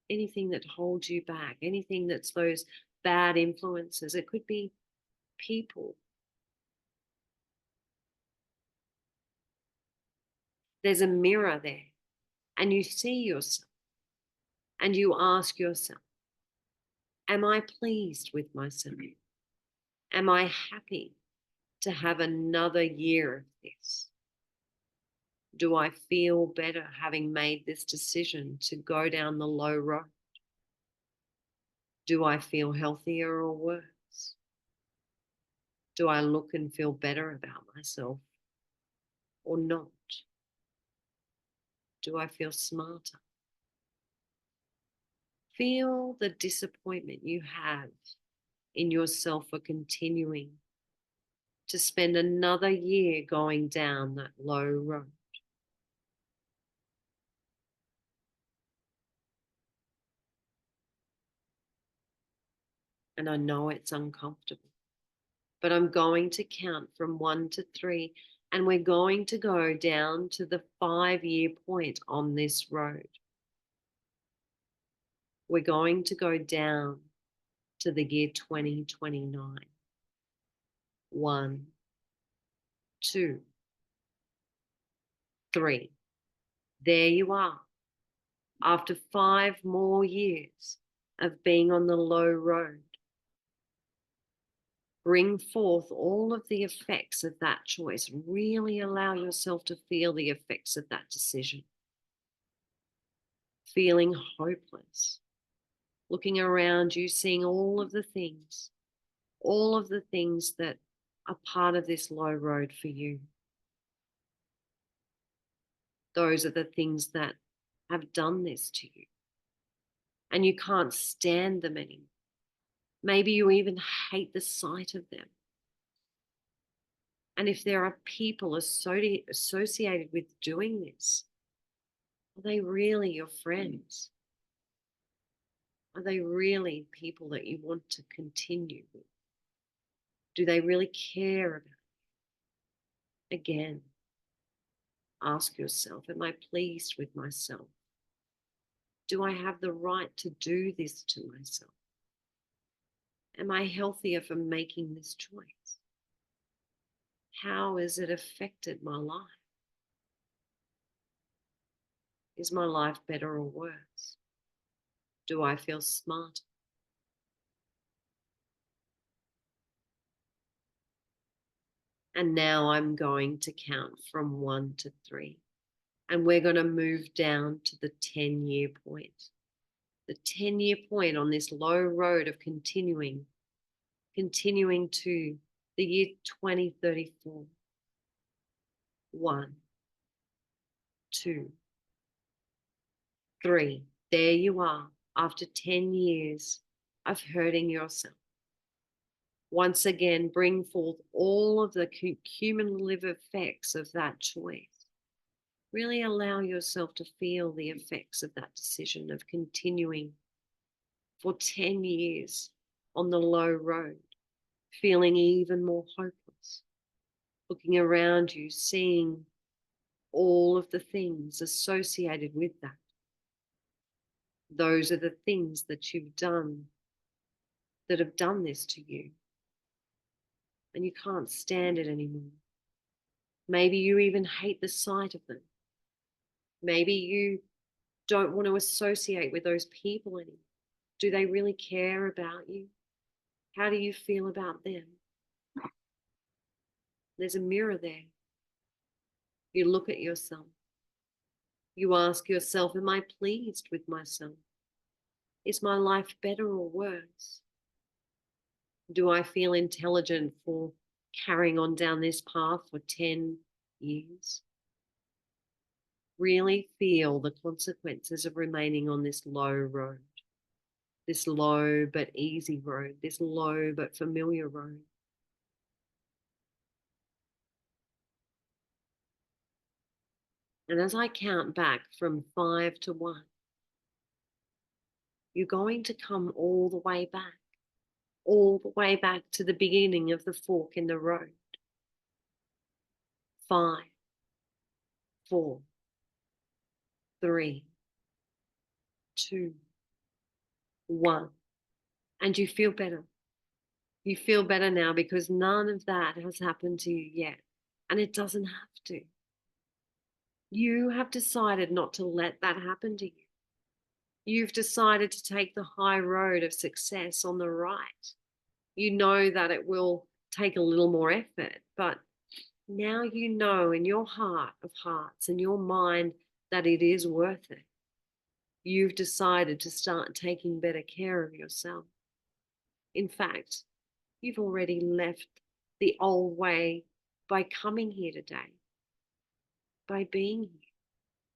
anything that holds you back, anything that's those bad influences. It could be people. There's a mirror there, and you see yourself, and you ask yourself, am I pleased with myself? Am I happy to have another year of this? Do I feel better having made this decision to go down the low road? Do I feel healthier or worse? Do I look and feel better about myself or not? Do I feel smarter? Feel the disappointment you have in yourself for continuing to spend another year going down that low road. And I know it's uncomfortable, but I'm going to count from 1 to 3, and we're going to go down to the 5-year point on this road. We're going to go down to the year 2029. 1, 2, 3. There you are. After 5 more years of being on the low road, bring forth all of the effects of that choice. Really allow yourself to feel the effects of that decision. Feeling hopeless. Looking around you, seeing all of the things that are part of this low road for you. Those are the things that have done this to you. And you can't stand them anymore. Maybe you even hate the sight of them. And if there are people associated with doing this, are they really your friends? Are they really people that you want to continue with? Do they really care about you? Again, ask yourself, am I pleased with myself? Do I have the right to do this to myself? Am I healthier for making this choice? How has it affected my life? Is my life better or worse? Do I feel smarter? And now I'm going to count from 1 to 3. And we're going to move down to the 10-year point. The 10-year point on this low road of continuing to the year 2034. 1, 2, 3. There you are after 10 years of hurting yourself. Once again, bring forth all of the cumulative effects of that choice. Really allow yourself to feel the effects of that decision of continuing for 10 years on the low road, feeling even more hopeless, looking around you, seeing all of the things associated with that. Those are the things that you've done that have done this to you. And you can't stand it anymore. Maybe you even hate the sight of them. Maybe you don't want to associate with those people anymore. Do they really care about you? How do you feel about them? There's a mirror there. You look at yourself. You ask yourself, am I pleased with myself? Is my life better or worse? Do I feel intelligent for carrying on down this path for 10 years? Really feel the consequences of remaining on this low road, this low but easy road, this low but familiar road. And as I count back from 5 to 1, you're going to come all the way back. all the way back to the beginning of the fork in the road. 5, 4, 3, 2, 1. And you feel better. You feel better now because none of that has happened to you yet. And it doesn't have to. You have decided not to let that happen to you. You've decided to take the high road of success on the right. You know that it will take a little more effort, but now you know in your heart of hearts and your mind that it is worth it. You've decided to start taking better care of yourself. In fact, you've already left the old way by coming here today, by being here.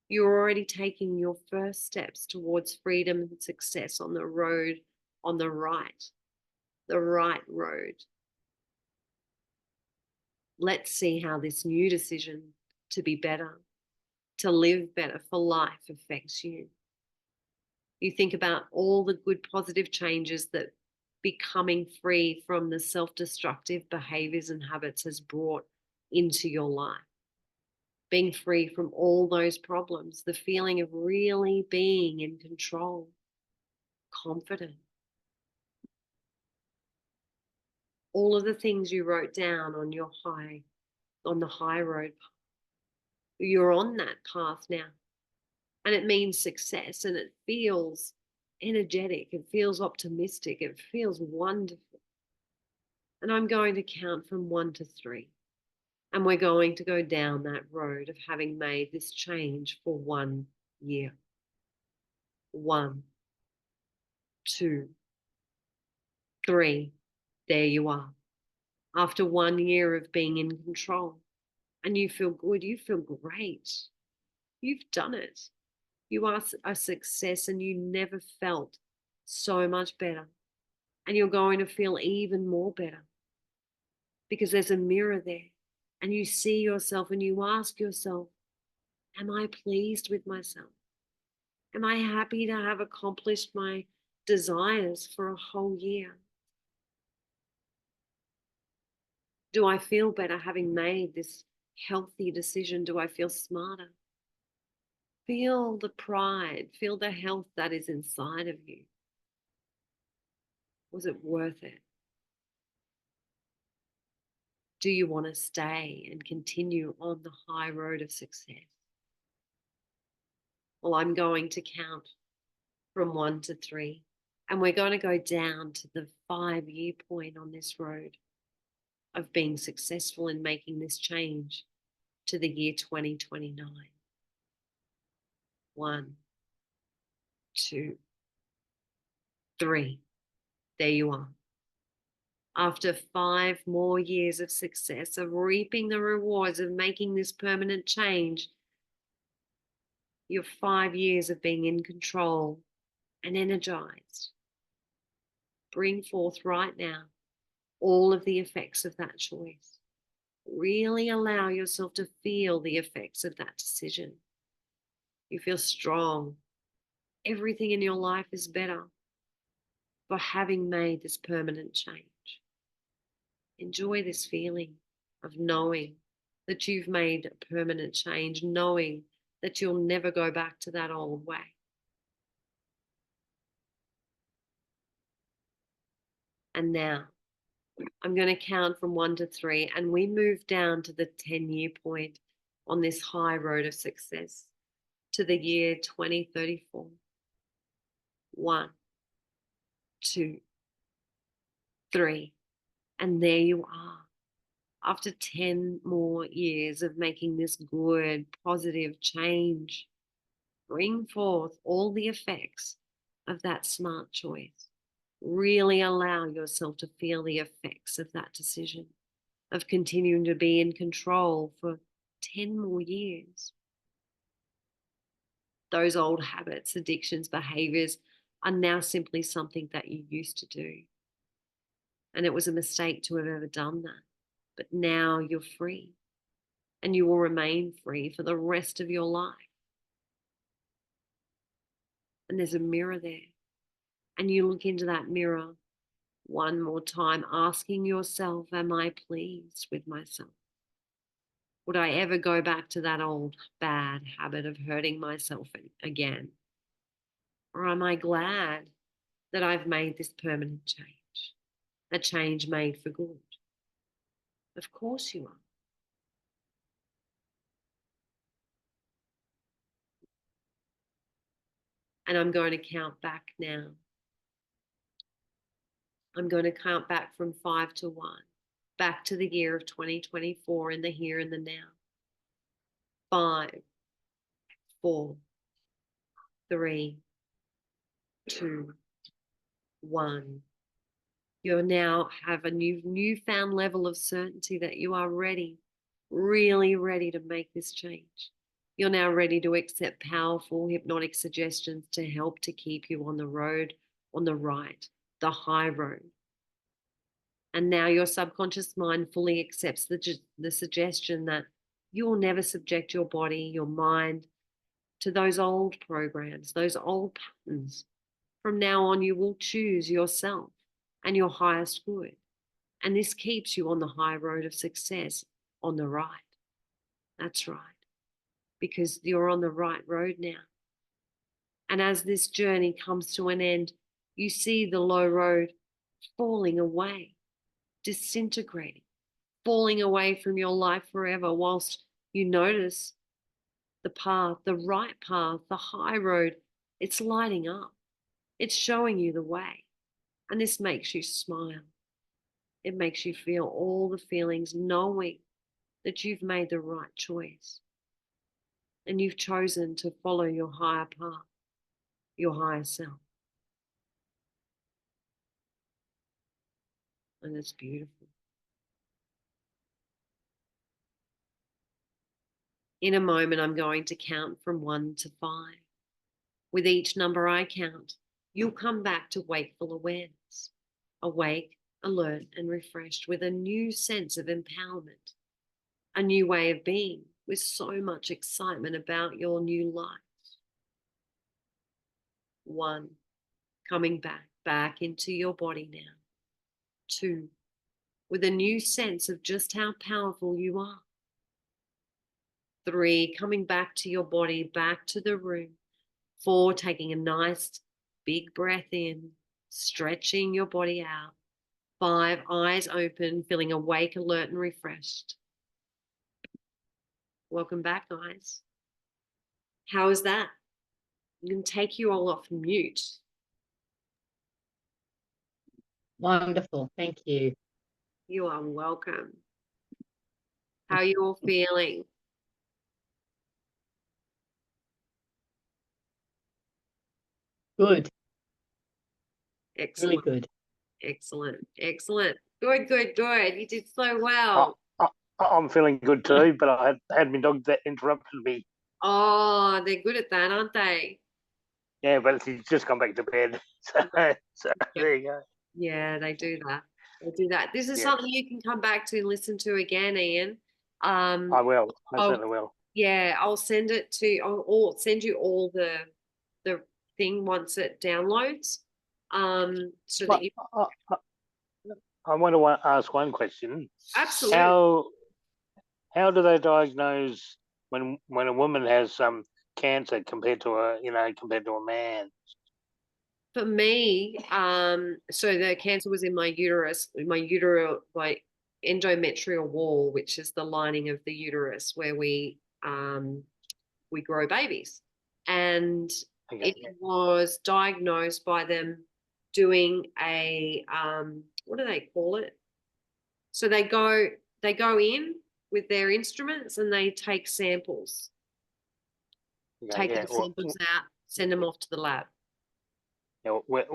You're already taking your first steps towards freedom and success on the road on the right road. Let's see how this new decision to be better, to live better for life affects you. You think about all the good positive changes that becoming free from the self-destructive behaviors and habits has brought into your life. Being free from all those problems, the feeling of really being in control, confident. All of the things you wrote down on the high road. You're on that path now. And it means success, and it feels energetic. It feels optimistic. It feels wonderful. And I'm going to count from 1 to 3. And we're going to go down that road of having made this change for 1 year. 1, 2, 3. There you are. After 1 year of being in control, and you feel good, you feel great. You've done it. You are a success, and you never felt so much better. And you're going to feel even more better because there's a mirror there, and you see yourself and you ask yourself, am I pleased with myself? Am I happy to have accomplished my desires for a whole year? Do I feel better having made this healthy decision? Do I feel smarter? Feel the pride, feel the health that is inside of you. Was it worth it? Do you want to stay and continue on the high road of success? Well, I'm going to count from 1 to 3, and we're going to go down to the 5-year point on this road of being successful in making this change to the year 2029. 1, 2, 3. There you are. After 5 more years of success, of reaping the rewards of making this permanent change, your 5 years of being in control and energized, bring forth right now all of the effects of that choice. Really allow yourself to feel the effects of that decision. You feel strong. Everything in your life is better for having made this permanent change. Enjoy this feeling of knowing that you've made a permanent change, knowing that you'll never go back to that old way. And now I'm going to count from 1 to 3, and we move down to the 10-year point on this high road of success to the year 2034. 1, 2, 3. And there you are. After 10 more years of making this good, positive change, bring forth all the effects of that smart choice. Really allow yourself to feel the effects of that decision, of continuing to be in control for 10 more years. Those old habits, addictions, behaviors are now simply something that you used to do. And it was a mistake to have ever done that. But now you're free, and you will remain free for the rest of your life. And there's a mirror there, and you look into that mirror one more time, asking yourself, am I pleased with myself? Would I ever go back to that old bad habit of hurting myself again? Or am I glad that I've made this permanent change? A change made for good? Of course you are. And I'm going to count back now. I'm going to count back from 5 to 1, back to the year of 2024 in the here and the now. 5, 4, 3, 2, 1. You now have a newfound level of certainty that you are ready, really ready to make this change. You're now ready to accept powerful hypnotic suggestions to help to keep you on the road, on the right, the high road. And now your subconscious mind fully accepts the suggestion that you will never subject your body, your mind, to those old programs, those old patterns. From now on, you will choose yourself and your highest good. And this keeps you on the high road of success, on the right. That's right. Because you're on the right road now. And as this journey comes to an end, you see the low road falling away, disintegrating, falling away from your life forever, whilst you notice the path, the right path, the high road, it's lighting up. It's showing you the way. And this makes you smile. It makes you feel all the feelings, knowing that you've made the right choice. And you've chosen to follow your higher path, your higher self. And it's beautiful. In a moment, I'm going to count from 1 to 5. With each number I count, you'll come back to wakeful awareness, awake, alert, and refreshed with a new sense of empowerment, a new way of being, with so much excitement about your new life. 1, coming back into your body now. 2, with a new sense of just how powerful you are. 3, coming back to your body, back to the room. 4, taking a nice big breath in, stretching your body out. 5, eyes open, feeling awake, alert, and refreshed. Welcome back, guys. How is that? I'm going to take you all off mute. Wonderful. Thank you. You are welcome. How are you all feeling? Good. Excellent. Really good. Excellent. Excellent. Good, good, good. You did so well. I'm feeling good too, but I had my dog that interrupted me. Oh, they're good at that, aren't they? Yeah, but he's just gone back to bed. So there you go. Yeah, they do that. They do that. This is Yeah. something you can come back to and listen to again, Ian. I will. I certainly will. Yeah, I'll send it to. I'll send you all the thing once it downloads. So that you I want to ask one question. absolutely. How do they diagnose when a woman has some cancer compared to a man? For me, so the cancer was in my uterus, my endometrial wall, which is the lining of the uterus where we grow babies. And Okay. it was diagnosed by them doing a what do they call it? So they go in with their instruments and they take samples, take the samples out, send them off to the lab. With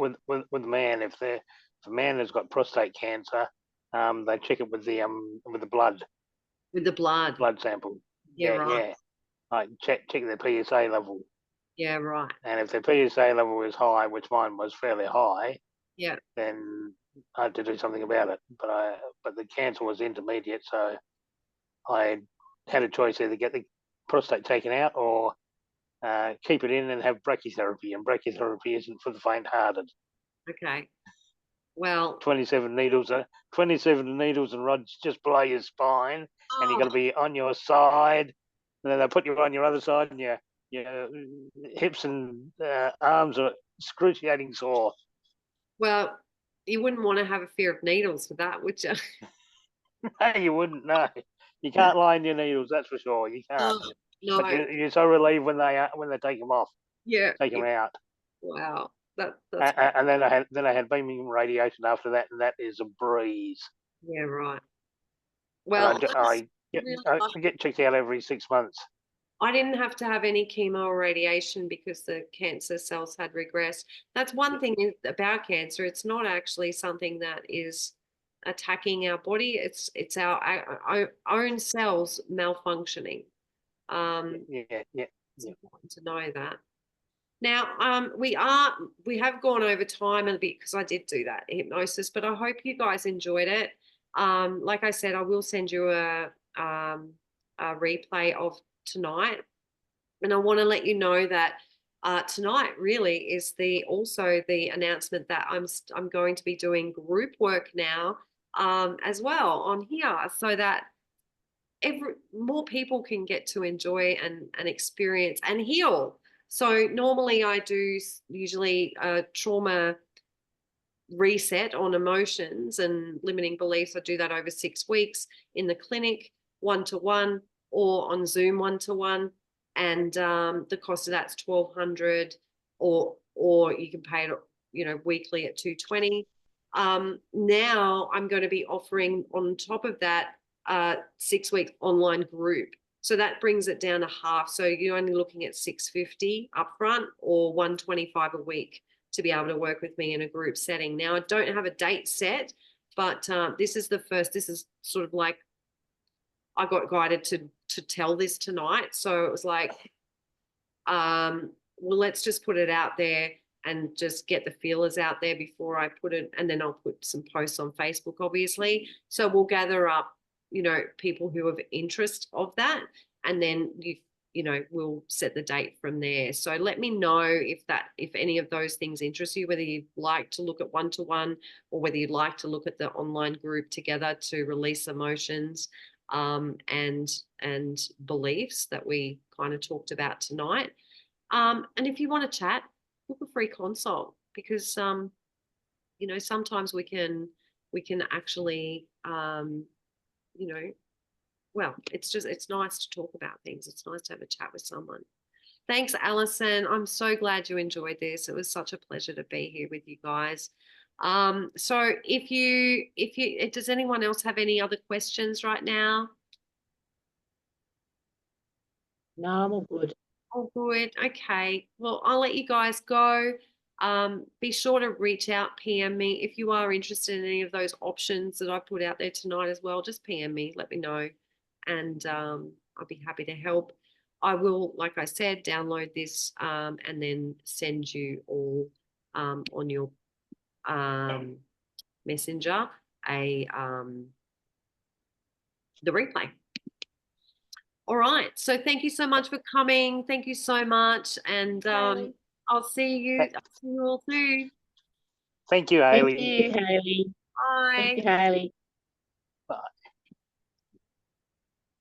the man, if a man has got prostate cancer, they check it with the blood. With the blood Sample. Yeah, right. Yeah. Like check their PSA level. Yeah, right. And if their PSA level is high, which mine was fairly high, yeah, then I had to do something about it. But the cancer was intermediate, so I had a choice: either get the prostate taken out or keep it in and have brachytherapy. And brachytherapy isn't for the faint-hearted. Okay. Well, 27 needles, 27 needles and rods just below your spine, and you've got to be on your side. And then they put you on your other side, and your hips and arms are excruciating sore. well, you wouldn't want to have a fear of needles for that, would you? No, you wouldn't. No, you can't lie in your needles. That's for sure. You can't. Oh, no. But you're so relieved when they take them off, Yeah. take them out. Wow. That's And then I had beaming radiation after that, and that is a breeze. yeah, right. And Well, I really get checked out every 6 months. I didn't have to have any chemo or radiation because the cancer cells had regressed. That's one thing about cancer. It's not actually something that is attacking our body. It's our own cells malfunctioning. Yeah. It's important to know that. Now, we have gone over time a bit because I did do that hypnosis, but I hope you guys enjoyed it. Like I said, I will send you a replay of tonight, and I want to let you know that tonight really is also the announcement that I'm going to be doing group work now as well on here, so that more people can get to enjoy and experience and heal. So normally I do usually a trauma reset on emotions and limiting beliefs. I do that over 6 weeks in the clinic, 1-to-1, or on Zoom 1-to-1. And the cost of that's $1,200, or you can pay it, weekly at $220. Now I'm going to be offering on top of that 6-week online group. So that brings it down to half. So you're only looking at $650 upfront or $125 a week to be able to work with me in a group setting. Now I don't have a date set, but this is the first. This is sort of like I got guided to tell this tonight. So it was like, well, let's just put it out there and just get the feelers out there before I put it. And then I'll put some posts on Facebook, obviously. So we'll gather up, people who have interest of that. And then we'll set the date from there. So let me know if any of those things interest you, whether you'd like to look at 1-to-1 or whether you'd like to look at the online group together to release emotions and beliefs that we kind of talked about tonight. And if you want to chat, book a free consult, because sometimes we can actually well, it's nice to talk about things. It's nice to have a chat with someone. Thanks, Alison. I'm so glad you enjoyed this. It was such a pleasure to be here with you guys. So does anyone else have any other questions right now? No, I'm all good. Oh, good. Okay. Well, I'll let you guys go. Be sure to reach out, PM me. If you are interested in any of those options that I put out there tonight as well, just PM me, let me know. And I'll be happy to help. I will, like I said, download this and then send you all on your messenger the replay. All right. So thank you so much for coming. Thank you so much. And I'll see you all soon. Thank you, Hayley. Thank you, Hayley. Bye. Thank you, Hayley.